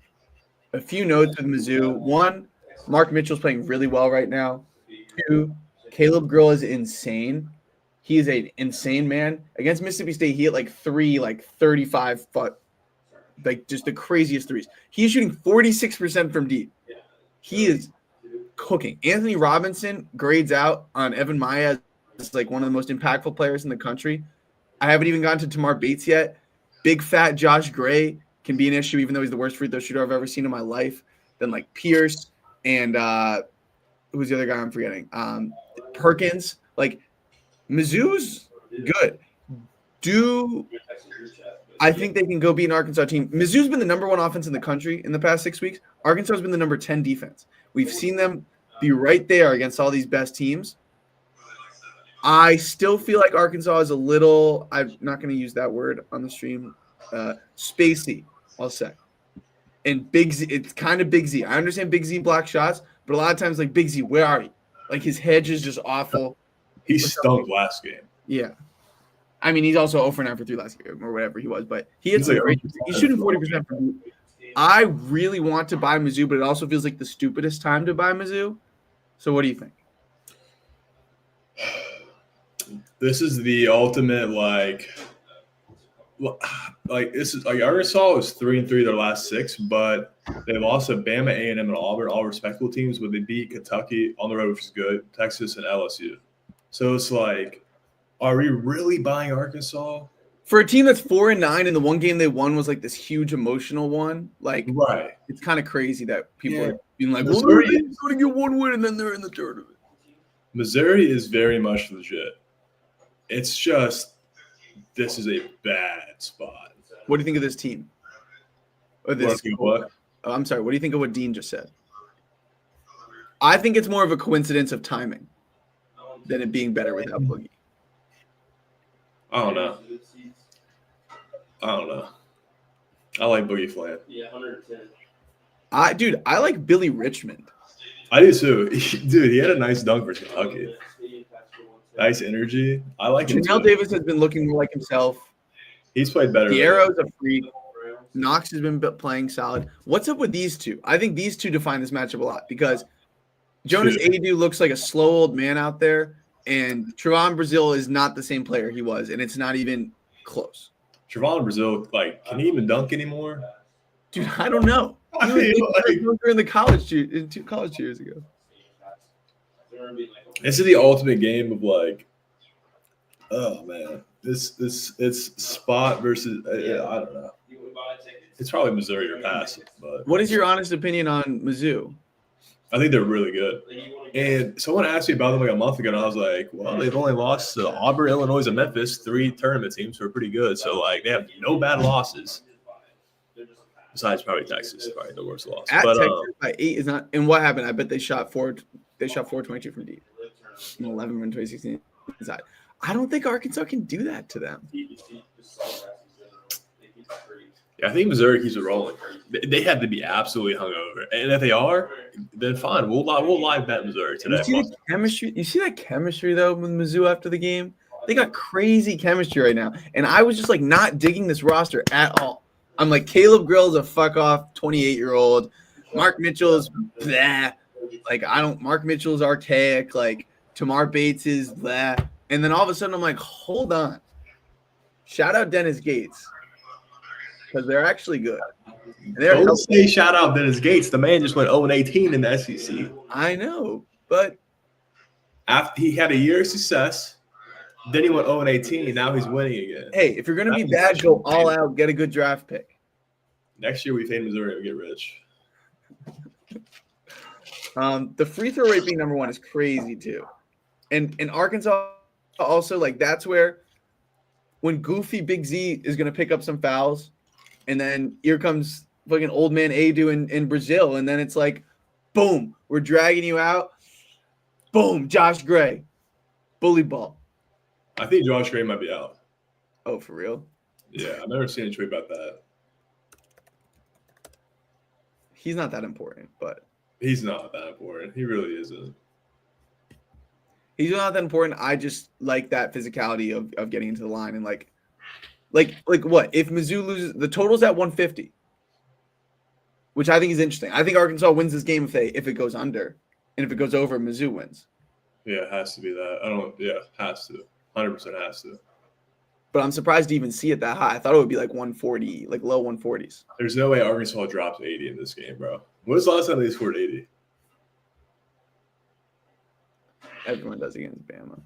S1: a few notes with Mizzou. One, Mark Mitchell's playing really well right now. Two, Caleb Grill is insane. He is an insane man. Against Mississippi State, he hit like 35-foot, like just the craziest threes. He's shooting 46% from deep. He is cooking. Anthony Robinson grades out on Evan Maya as like one of the most impactful players in the country. I haven't even gotten to Tamar Bates yet. Big fat Josh Gray can be an issue, even though he's the worst free throw shooter I've ever seen in my life. Then like Pierce and who's the other guy I'm forgetting? Perkins. Like Mizzou's good. I think they can go beat an Arkansas team. Mizzou's been the number one offense in the country in the past 6 weeks. Arkansas has been the number 10 defense. We've seen them be right there against all these best teams. I still feel like Arkansas is a little, I'm not going to use that word on the stream, spacey, I'll say. And Big Z, it's kind of Big Z. I understand Big Z block shots, but a lot of times, like, Big Z, where are you? Like, his hedge is just awful.
S2: He stunk last game.
S1: Yeah. I mean, he's also 0 for 9 for 3 last game or whatever he was, but he's shooting 40% from deep. I really want to buy Mizzou, but it also feels like the stupidest time to buy Mizzou. So what do you think?
S2: This is the ultimate like this is like Arkansas was 3-3 their last 6, but they lost to Bama, A&M, and Auburn, all respectable teams, but they beat Kentucky on the road, which is good, Texas, and LSU. So it's like, are we really buying Arkansas?
S1: For a team that's 4-9 and the one game they won was like this huge emotional one, like
S2: right.
S1: It's kind of crazy that people are being like,
S2: well,
S1: they're going to get one win and then they're in the tournament.
S2: Missouri is very much legit. It's just this is a bad spot.
S1: What do you think of this team? Or this?
S2: What?
S1: Oh, I'm sorry. What do you think of what Dean just said? I think it's more of a coincidence of timing than it being better without Boogie.
S2: I don't know. I like Boogie Flam.
S3: Yeah, 110.
S1: I like Billy Richmond.
S2: I do too. Dude, he had a nice dunk for Kentucky. Nice energy. I like him.
S1: Janelle Davis has been looking more like himself.
S2: He's played better.
S1: D'Arrow's a freak. Knox has been playing solid. What's up with these two? I think these two define this matchup a lot because Jonas Adu looks like a slow old man out there, and Trevon Brazile is not the same player he was, and it's not even close.
S2: Trevon Brazile, like, can he even dunk anymore?
S1: Dude, I don't know.
S2: I mean,
S1: in the college in 2 college years ago.
S2: This is the ultimate game of like, oh man, this it's spot versus I don't know. It's probably Missouri or pass. But
S1: what is your honest opinion on Mizzou?
S2: I think they're really good. And someone asked me about them like a month ago, and I was like, well, they've only lost to Auburn, Illinois, and Memphis, 3 tournament teams who are pretty good. So like they have no bad losses. Besides probably Texas, probably the worst loss.
S1: At Texas by 8 is not. And what happened? I bet they shot 422 from deep. 11 from 2016 inside. I don't think Arkansas can do that to them.
S2: Yeah, I think Missouri keeps it rolling. They have to be absolutely hungover, and if they are, then fine. We'll live bet Missouri today.
S1: You see the chemistry? You see that chemistry though with Mizzou after the game? They got crazy chemistry right now, and I was just like not digging this roster at all. I'm like, Caleb Grill's a fuck off 28-year-old. Mark Mitchell's blah. Like Mark Mitchell's archaic. Like Tamar Bates is blah. And then all of a sudden I'm like, hold on. Shout out Dennis Gates. Because they're actually good.
S2: Don't say shout out Dennis Gates. The man just went 0-18 in the SEC.
S1: I know, but
S2: after he had a year of success, then he went 0-18. Now he's winning again.
S1: Hey, if you're gonna be bad, go all out. Get a good draft pick.
S2: Next year we fade Missouri and get rich.
S1: The free throw rate being number 1 is crazy too, and Arkansas also like that's where when goofy Big Z is gonna pick up some fouls. And then here comes fucking old man Adu in Brazil. And then it's like, boom, we're dragging you out. Boom, Josh Gray. Bully ball.
S2: I think Josh Gray might be out.
S1: Oh, for real?
S2: Yeah, I've never seen a tweet about that.
S1: He's not that important, but
S2: He's not that important. He really isn't.
S1: he's not that important. I just like that physicality of getting into the line and like what if Mizzou loses? The total's at 150, which I think is interesting. I think Arkansas wins this game if it goes under, and if it goes over, Mizzou wins.
S2: Yeah, it has to be that. Has to. 100% has to.
S1: But I'm surprised to even see it that high. I thought it would be like 140, like low 140s.
S2: There's no way Arkansas drops 80 in this game, bro. When was the last time they scored 80?
S1: Everyone does against Bama.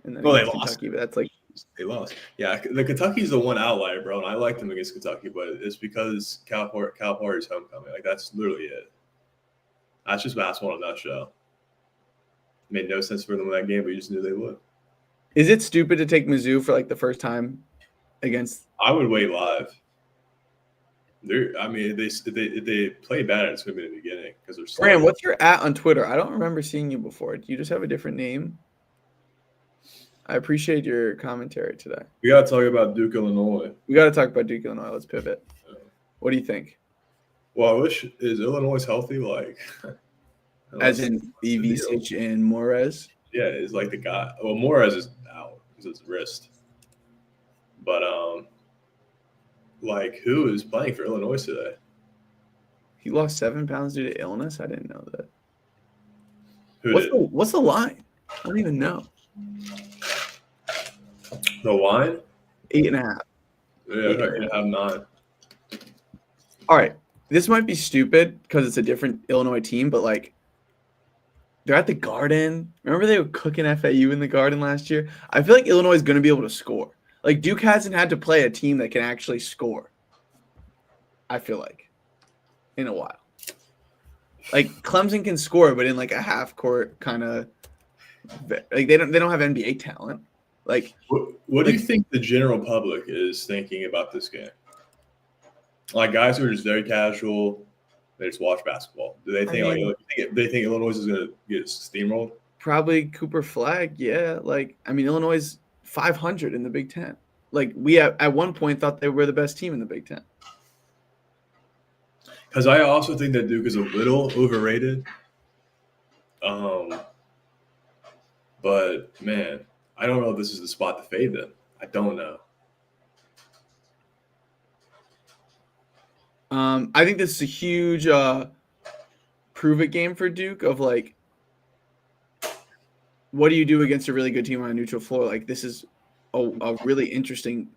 S1: And then
S2: Well, they
S1: against
S2: lost.
S1: Kentucky, but that's like
S2: They lost. Yeah, the Kentucky's the one outlier, bro, and I like them against Kentucky, but it's because Calipari's homecoming. Like, that's literally it. That's just basketball in a nutshell. It made no sense for them in that game, but you just knew they would.
S1: Is it stupid to take Mizzou for like the first time against?
S2: I would wait live. They play bad, it's going to be in the beginning because they're slow.
S1: Graham, what's your @ on Twitter? I don't remember seeing you before. Do you just have a different name? I appreciate your commentary today.
S2: We got to talk about Duke, Illinois.
S1: We got to talk about Duke, Illinois. Let's pivot. What do you think?
S2: Well, is Illinois healthy? Like,
S1: as in Ivic and Morez?
S2: Yeah, is like the guy. Well, Morez is out because it's wrist. But like, who is playing for Illinois today?
S1: He lost 7 pounds due to illness. I didn't know that. What's the line? I don't even know.
S2: The line?
S1: 8.5.
S2: Yeah, 8.5, 9.
S1: All right, this might be stupid because it's a different Illinois team, but like, they're at the Garden. Remember they were cooking FAU in the Garden last year? I feel like Illinois is going to be able to score. Like, Duke hasn't had to play a team that can actually score, I feel like, in a while. Like, Clemson can score, but in like a half court kind of like they don't have NBA talent. Like,
S2: what do you think the general public is thinking about this game? Like, guys who are just very casual, they just watch basketball. Do they think they think Illinois is going to get steamrolled?
S1: Probably Cooper Flag, yeah. Like, I mean, Illinois is 500 in the Big Ten. Like, we at one point thought they were the best team in the Big Ten.
S2: Because I also think that Duke is a little overrated. But man, I don't know if this is the spot to fade them. I don't know.
S1: I think this is a huge prove it game for Duke of like, what do you do against a really good team on a neutral floor? Like, this is a really interesting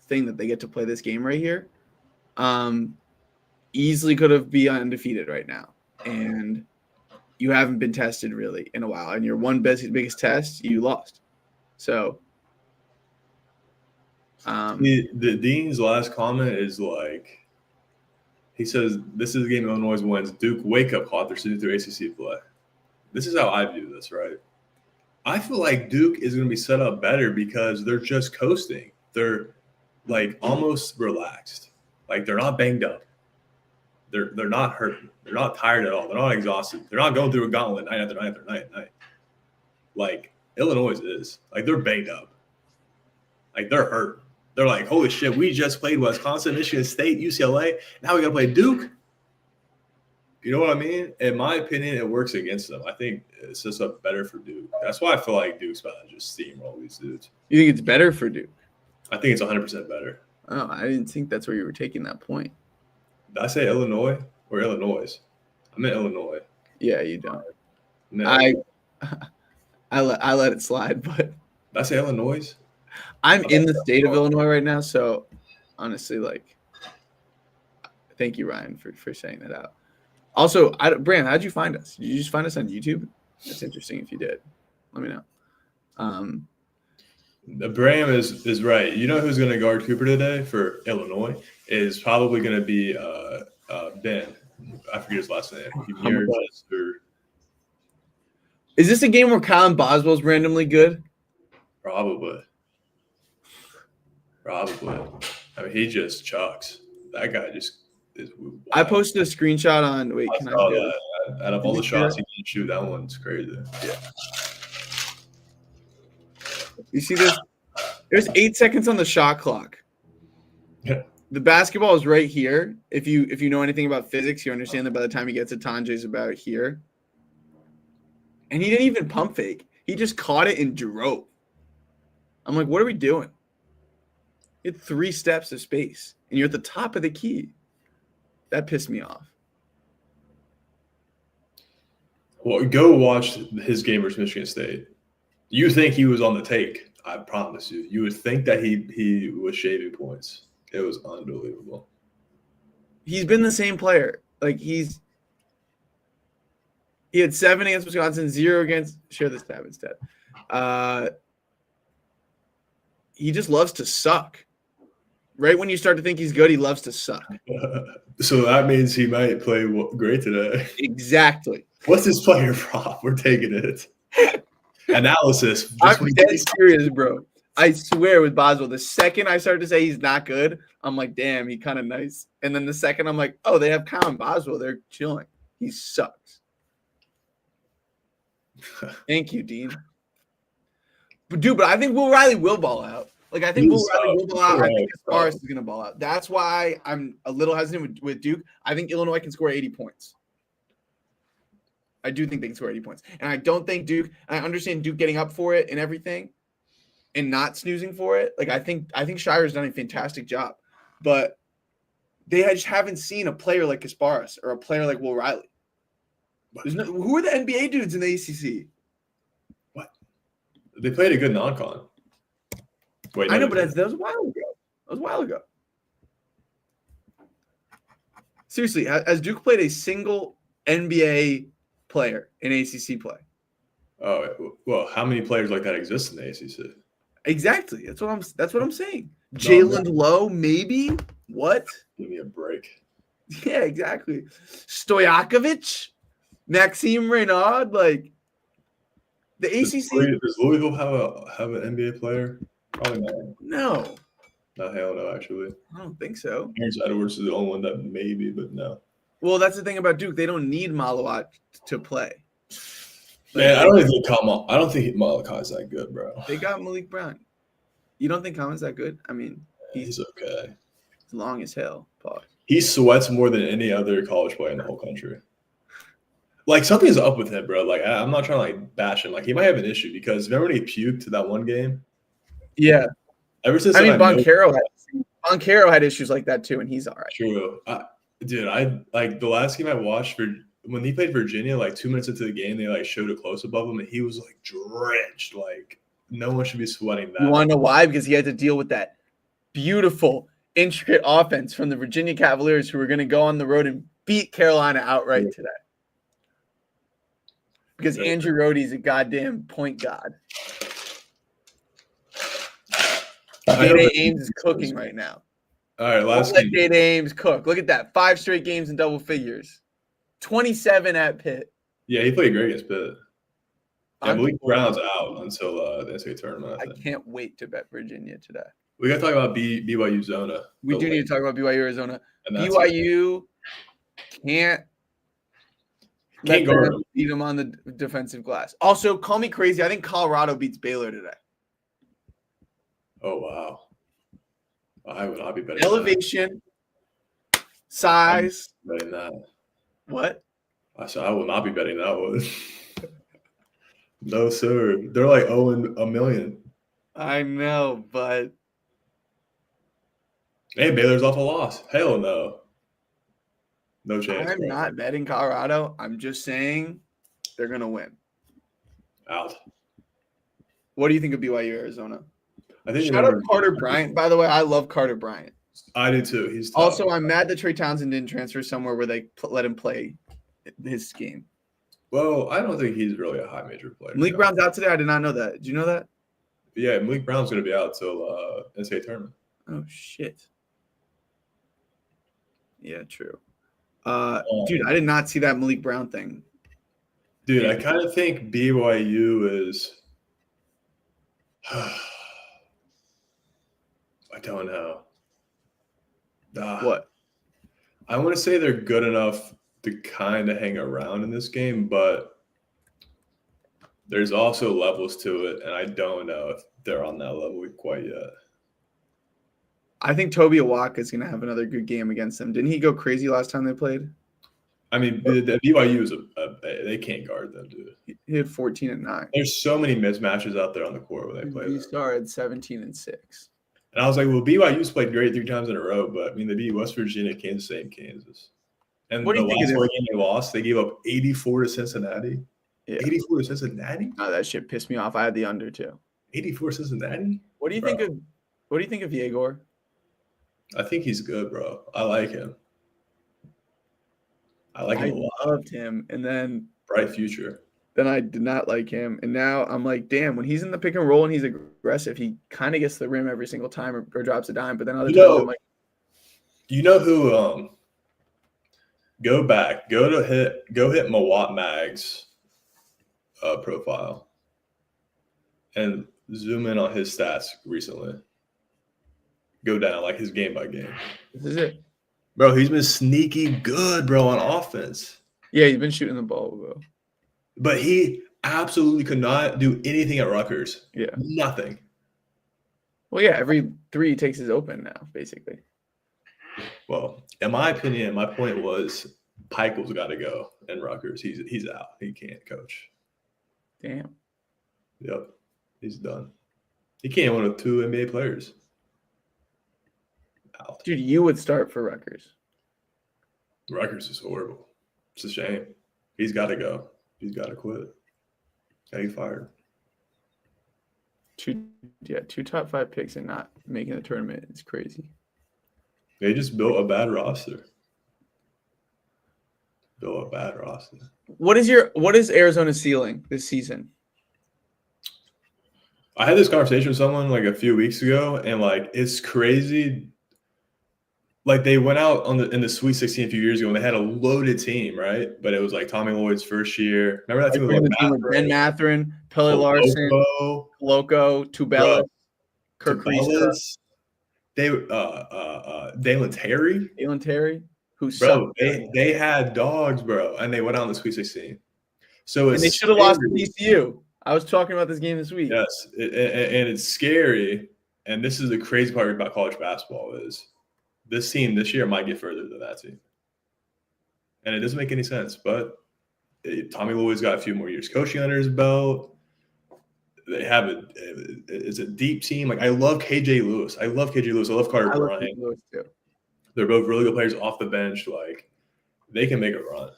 S1: thing that they get to play this game right here. Easily could have been undefeated right now, and you haven't been tested really in a while. And your one biggest test, you lost. So,
S2: the Dean's last comment is like, he says, "This is a game Illinois wins. Duke wake up call. They're sitting through ACC play." This is how I view this, right? I feel like Duke is going to be set up better because they're just coasting. They're like almost relaxed. Like, they're not banged up. They're not hurting. They're not tired at all. They're not exhausted. They're not going through a gauntlet night after night after night after night. Like, Illinois is. Like, they're banged up. Like, they're hurt. They're like, holy shit, we just played Wisconsin, Michigan State, UCLA. Now we got to play Duke. You know what I mean? In my opinion, it works against them. I think it's just up better for Duke. That's why I feel like Duke's about to just steamroll these dudes.
S1: You think it's better for Duke?
S2: I think it's 100% better.
S1: Oh, I didn't think that's where you were taking that point.
S2: Did I say Illinois or Illinois? I meant Illinois.
S1: Yeah, you don't.
S2: I
S1: let it slide, but
S2: did I say Illinois?
S1: I'm in the state of Illinois right now, so honestly, like, thank you, Ryan, for saying that out. Also, Brand, how'd you find us? Did you just find us on YouTube? That's interesting if you did. Let me know.
S2: Bram is right. You know who's going to guard Cooper today for Illinois is probably going to be Ben. I forget his last name.
S1: Is this a game where Colin Boswell's randomly good?
S2: Probably. I mean, he just chucks. That guy just is wild.
S1: I posted a screenshot on. Wait,
S2: I saw that. Out of all the shots he didn't shoot, that one's crazy.
S1: Yeah. You see this? There's 8 seconds on the shot clock.
S2: Yeah.
S1: The basketball is right here. If you know anything about physics, you understand that by the time he gets to Tanjay's about here. And he didn't even pump fake. He just caught it and drove. I'm like, what are we doing? You had 3 steps of space, and you're at the top of the key. That pissed me off.
S2: Well, go watch his game versus Michigan State. You think he was on the take? I promise you. You would think that he was shaving points. It was unbelievable.
S1: He's been the same player. Like he had 7 against Wisconsin, 0 against. Share this tab instead. He just loves to suck. Right when you start to think he's good, he loves to suck.
S2: So that means he might play great today.
S1: Exactly.
S2: What's his player prop? We're taking it. Analysis.
S1: I'm dead serious, bro. I swear with Boswell, the second I started to say he's not good, I'm like, damn, he kind of nice. And then the second I'm like, oh, they have Colin Boswell. They're chilling. He sucks. Thank you, Dean. But I think Will Riley will ball out. Like, I think Will Riley will ball out. I think Asparis is going to ball out. That's why I'm a little hesitant with Duke. I think Illinois can score 80 points. I do think they can score 80 points. And I don't think Duke – I understand Duke getting up for it and everything and not snoozing for it. Like, I think Shire's done a fantastic job. But they just haven't seen a player like Asparis or a player like Will Riley. Who are the NBA dudes in the ACC?
S2: What? They played a good non-con. Wait,
S1: I know, but that was a while ago. Seriously, has Duke played a single NBA player in ACC play?
S2: Oh, well, how many players like that exist in the ACC?
S1: Exactly. That's what I'm saying. Jalen Lowe, maybe? What?
S2: Give me a break.
S1: Yeah, exactly. Stojakovic, Maxime Renaud, like the ACC.
S2: Does Louisville have an NBA player? Probably not.
S1: No.
S2: Not hell no, actually.
S1: I don't think so.
S2: Terrence Edwards is the only one that maybe, but no.
S1: Well, that's the thing about Duke. They don't need Malawat to play.
S2: Man, I don't think Malachi's that good, bro.
S1: They got Malik Brown. You don't think Common's that good? I mean,
S2: he's okay.
S1: He's long as hell. Pause.
S2: He sweats more than any other college player in the whole country. Like, something's up with him, bro. Like, I'm not trying to, like, bash him. Like, he might have an issue because remember when he puked that one game?
S1: Yeah.
S2: Ever since
S1: Boncaro had issues like that, too, and he's all right.
S2: True. Dude, like, the last game I watched for when he played Virginia, like 2 minutes into the game, they like showed a close above him, and he was like drenched. Like, no one should be sweating that.
S1: You want to know why? Because he had to deal with that beautiful, intricate offense from the Virginia Cavaliers, who were going to go on the road and beat Carolina outright today. Because Andrew Rohde's a goddamn point god. Data Ames is cooking right now.
S2: All right, last
S1: game. Data Ames cook. Look at that. 5 straight games in double figures. 27 at Pitt.
S2: Yeah, he played great against Pitt. Yeah, Malik Brown's out until the NCAA tournament.
S1: I can't wait to bet Virginia today.
S2: We got to talk about BYU Zona.
S1: We do need to talk about BYU Arizona. BYU can't guard them. Beat them on the defensive glass. Also, call me crazy. I think Colorado beats Baylor today.
S2: Oh, wow. I would not be betting
S1: elevation, size.
S2: Betting that.
S1: What?
S2: I will not be betting that one. No, sir. They're like owing $1 million.
S1: I know, but
S2: hey, Baylor's off a loss. Hell no. No chance.
S1: I'm not betting Colorado. I'm just saying they're gonna win.
S2: Out.
S1: What do you think of BYU Arizona?
S2: I think
S1: shout out Carter Bryant. By the way, I love Carter Bryant.
S2: I do too. He's tough.
S1: Also, I'm mad that Trey Townsend didn't transfer somewhere where they let him play his game.
S2: Well, I don't think he's really a high major player.
S1: Malik Brown's out today. I did not know that. Did you know that?
S2: Yeah, Malik Brown's going to be out till NCAA tournament.
S1: Oh shit. Yeah, true. Dude, I did not see that Malik Brown thing.
S2: Dude, I kind of think BYU is. I don't know.
S1: What?
S2: I want to say they're good enough to kind of hang around in this game, but there's also levels to it, and I don't know if they're on that level quite yet.
S1: I think Toby Awaka is going to have another good game against them. Didn't he go crazy last time they played?
S2: I mean, the BYU is they can't guard them, dude.
S1: He had 14 and 9.
S2: There's so many mismatches out there on the court when they play them.
S1: V-Star had 17 and 6.
S2: And I was like, well, BYU's played great 3 times in a row, but I mean, they beat West Virginia, Kansas State, and Kansas. And
S1: What do
S2: the
S1: you think
S2: last
S1: of
S2: 4
S1: this?
S2: game they lost, they gave up 84 to Cincinnati.
S1: Yeah.
S2: 84 to Cincinnati?
S1: Oh, that shit pissed me off. I had the under too.
S2: 84 Cincinnati?
S1: What do you think of Yegor?
S2: I think he's good, bro. I like him. I like him a lot.
S1: I loved him, and then
S2: Bright future.
S1: Then I did not like him, and now I'm like, damn. When he's in the pick and roll and he's aggressive, he kind of gets to the rim every single time or drops a dime. But then other times I'm like,
S2: you know who? Go hit Mawat Mag's profile, and zoom in on his stats recently. Go down like his game by game.
S1: This is it.
S2: Bro, he's been sneaky good, bro, on offense.
S1: Yeah, he's been shooting the ball, bro.
S2: But he absolutely could not do anything at Rutgers.
S1: Yeah.
S2: Nothing.
S1: Well, yeah, every 3 he takes is open now, basically.
S2: Well, in my opinion, my point was Pikel's got to go in Rutgers. He's out. He can't coach.
S1: Damn.
S2: Yep. He's done. He can't win with 2 NBA players. Out.
S1: Dude, you would start for Rutgers.
S2: Rutgers is horrible. It's a shame. He's got to go. He's got to quit. Got to get fired.
S1: 2 top 5 picks and not making the tournament. It's crazy.
S2: They just built a bad roster. What
S1: is Arizona's ceiling this season?
S2: I had this conversation with someone like a few weeks ago, and like it's crazy. Like they went out in the Sweet 16 a few years ago, and they had a loaded team, right? But it was like Tommy Lloyd's first year. Remember that team with
S1: Ben Mathurin, Pele Larson, Loco, Tubelis, Kirk Reese,
S2: Dalen Terry,
S1: who's
S2: bro. They had dogs, bro, and they went out in the Sweet 16. So
S1: they should have lost to TCU. I was talking about this game this week.
S2: Yes, and it's scary. And this is the crazy part about college basketball is this team this year might get further than that team. And it doesn't make any sense. But Tommy Lloyd's got a few more years coaching under his belt. They have it's a deep team. Like I love KJ Lewis. I love Carter Bryant.
S1: Lewis too.
S2: They're both really good players off the bench. Like they can make a run.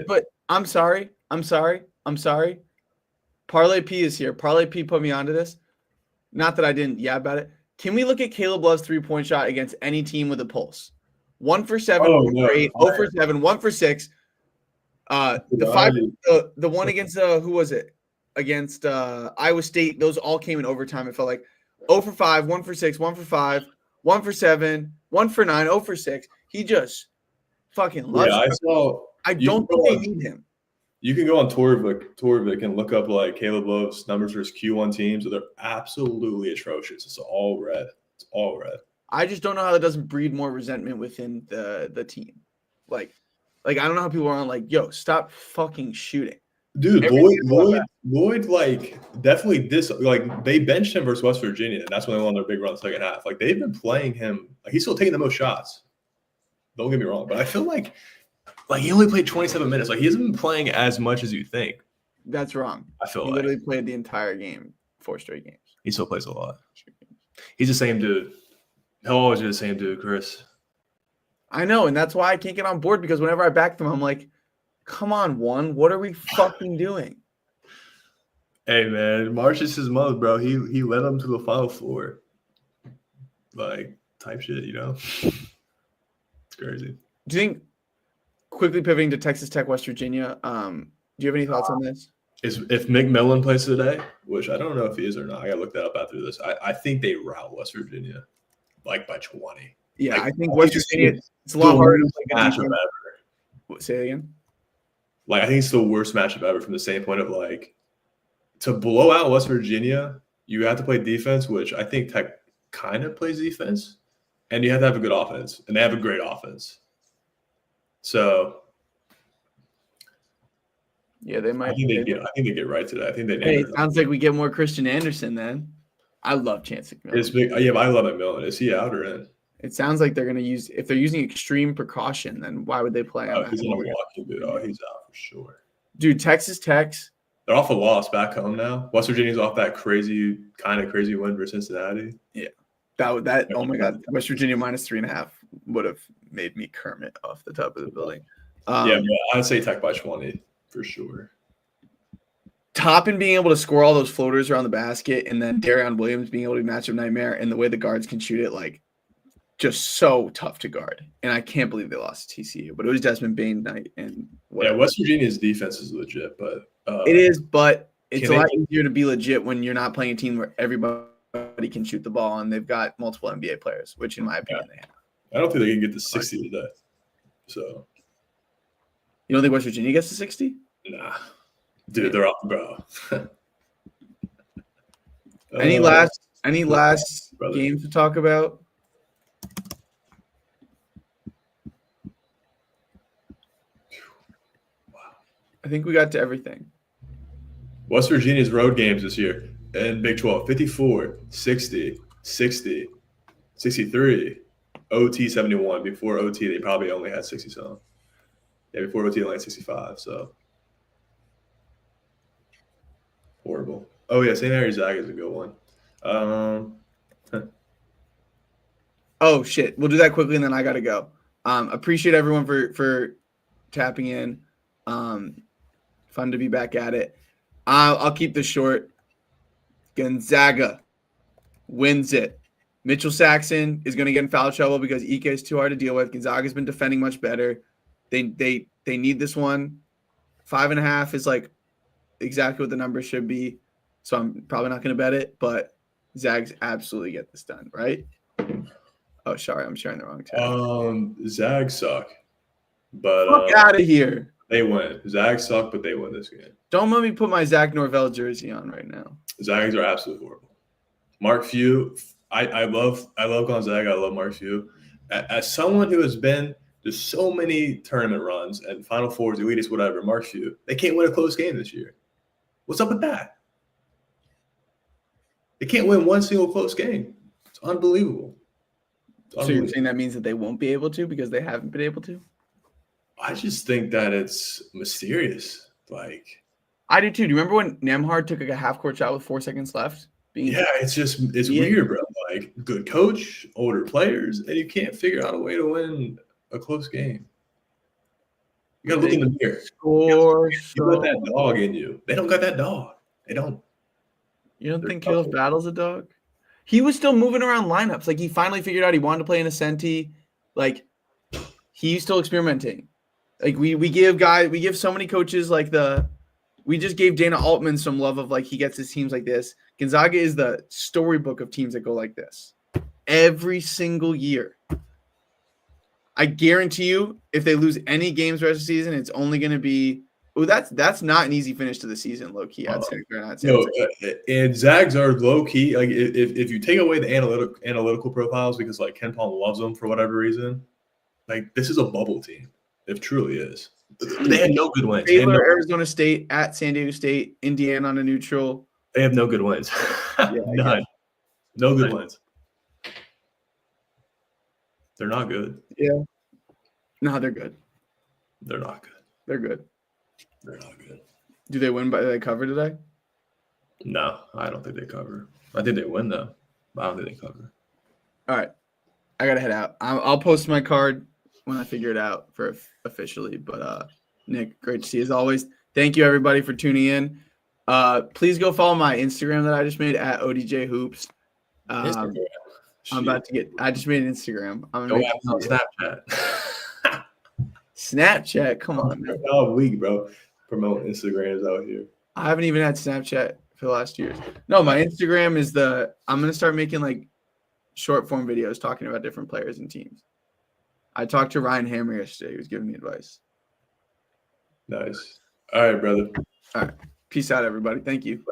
S1: But I'm sorry. Parlay P is here. Parlay P put me onto this. Not that I didn't about it. Can we look at Caleb Love's 3-point shot against any team with a pulse? 1 for 7, 1 for 8, 0 for 7, 1 for 6. The one against who was it? Against Iowa State. Those all came in overtime. It felt like 0 for 5, 1 for 6, 1 for 5, 1 for 7, 1 for 9, 0 for 6. He just fucking loves it. I don't think they need him.
S2: You can go on Torvik and look up like Caleb Love's numbers versus Q1 teams. They're absolutely atrocious. It's all red.
S1: I just don't know how that doesn't breed more resentment within the team. Like I don't know how people are on like, yo, stop fucking shooting.
S2: Dude, Lloyd, like definitely they benched him versus West Virginia, and that's when they won their big run the second half. Like they've been playing him. Like he's still taking the most shots. Don't get me wrong, but I feel like he only played 27 minutes. Like he hasn't been playing as much as you think.
S1: That's wrong.
S2: I feel
S1: he literally played the entire game, 4 straight games.
S2: He still plays a lot. He's the same dude. He'll always be the same dude, Chris.
S1: I know, and that's why I can't get on board because whenever I back them, I'm like, come on, what are we fucking doing?
S2: Hey man, March is his mother, bro. He led them to the Final Four. Like type shit, you know? It's crazy.
S1: Do you think quickly pivoting to Texas Tech, West Virginia, do you have any thoughts on this?
S2: If McMillan plays today, which I don't know if he is or not, I gotta look that up after this. I think they rout West Virginia like by 20.
S1: Yeah, I think West Virginia. It's a lot harder to play
S2: matchup ever.
S1: Say it again.
S2: Like I think it's the worst matchup ever from the standpoint of like to blow out West Virginia, you have to play defense, which I think Tech kind of plays defense, and you have to have a good offense, and they have a great offense. So.
S1: Yeah, they might.
S2: I think they get right today. I think they.
S1: Hey, it sounds like we get more Christian Anderson then. I love Chance
S2: It's
S1: McMillan.
S2: big. Yeah, but I love McMillan. Is he out or in?
S1: It sounds like they're going to use – if they're using extreme precaution, then why would they play him?
S2: He's in Milwaukee, dude. Oh, he's out for sure.
S1: Dude, Texas Tech's –
S2: they're off a loss back home now. West Virginia's off that crazy win for Cincinnati.
S1: Yeah. That oh my God, West Virginia -3.5 would have made me Kermit off the top of the building.
S2: Yeah, I'd say Tech by 20 for sure.
S1: Toppin being able to score all those floaters around the basket, and then Darion Williams being able to be matchup nightmare, and the way the guards can shoot it, like just so tough to guard. And I can't believe they lost to TCU, but it was Desmond Bain night and whatever.
S2: Yeah, West Virginia's defense is legit, but
S1: it is, but it's a lot easier to be legit when you're not playing a team where everybody can shoot the ball and they've got multiple NBA players, which in my opinion they have.
S2: I don't think they can get to 60 today. So
S1: you don't think West Virginia gets to 60?
S2: Nah. Dude, they're off, bro.
S1: Any last games to talk about? Wow. I think we got to everything.
S2: West Virginia's road games this year in Big 12, 54, 60, 60, 63, OT 71. Before OT, they probably only had 60-some. Yeah, before OT, they only had 65, so. Horrible. Oh, yeah, St. Mary's Zag is a good one.
S1: Oh, shit. We'll do that quickly, and then I got to go. Appreciate everyone for tapping in. Fun to be back at it. I'll keep this short. Gonzaga wins it. Mitchell Saxon is going to get in foul trouble because Ike is too hard to deal with. Gonzaga's been defending much better. They need this one. 5.5 is like exactly what the number should be. So I'm probably not going to bet it, but Zags absolutely get this done, right? Oh, sorry, I'm sharing the wrong tab.
S2: Zags suck, but
S1: fuck out of here.
S2: They win. Zags suck, but they win this game.
S1: Don't let me put my Zach Norvell jersey on right now.
S2: Zags are absolutely horrible. Mark Few, I love Gonzaga. I love Mark Few. As someone who has been to so many tournament runs and Final Fours, Elite Eights, whatever, Mark Few, they can't win a close game this year. What's up with that? They can't win one single close game. It's unbelievable.
S1: So you're saying that means that they won't be able to because they haven't been able to?
S2: I just think that it's mysterious. Like,
S1: I do too. Do you remember when Nemhard took like a half-court shot with 4 seconds left?
S2: It's weird, bro. Like, good coach, older players, and you can't figure out a way to win a close game. You gotta look in the mirror. You got that dog in you. They don't got that dog. They don't.
S1: You don't think Caleb Battle's a dog? He was still moving around lineups. Like, he finally figured out he wanted to play in a Senti. Like, he's still experimenting. Like, we give so many coaches like we just gave Dana Altman some love of like he gets his teams like this. Gonzaga is the storybook of teams that go like this every single year. I guarantee you, if they lose any games the rest of the season, it's only going to be that's not an easy finish to the season, low key. I'd say.
S2: And Zags are low key. Like if you take away the analytical profiles because like Ken Palm loves them for whatever reason, like this is a bubble team. It truly is. They had no good wins.
S1: Baylor, Arizona State, at San Diego State, Indiana on a neutral.
S2: They have no good wins. None. No good wins. They're not good.
S1: Yeah. No, they're good.
S2: They're not good.
S1: They're good.
S2: They're not good.
S1: Do they win by they cover today?
S2: No, I don't think they cover. I think they win though. But I don't think they cover.
S1: All right. I gotta head out. I'll post my card when I figure it out for officially. But Nick, great to see you as always. Thank you everybody for tuning in. Please go follow my Instagram that I just made at ODJ Hoops. I'm about to get. I just made an Instagram. I'm
S2: going on Snapchat.
S1: Snapchat, come on, man.
S2: All week, bro. Promoting Instagrams out here.
S1: I haven't even had Snapchat for the last year. No, my Instagram is I'm gonna start making like short form videos talking about different players and teams. I talked to Ryan Hammer yesterday. He was giving me advice.
S2: Nice. All right, brother.
S1: All right. Peace out, everybody. Thank you.
S2: Bye.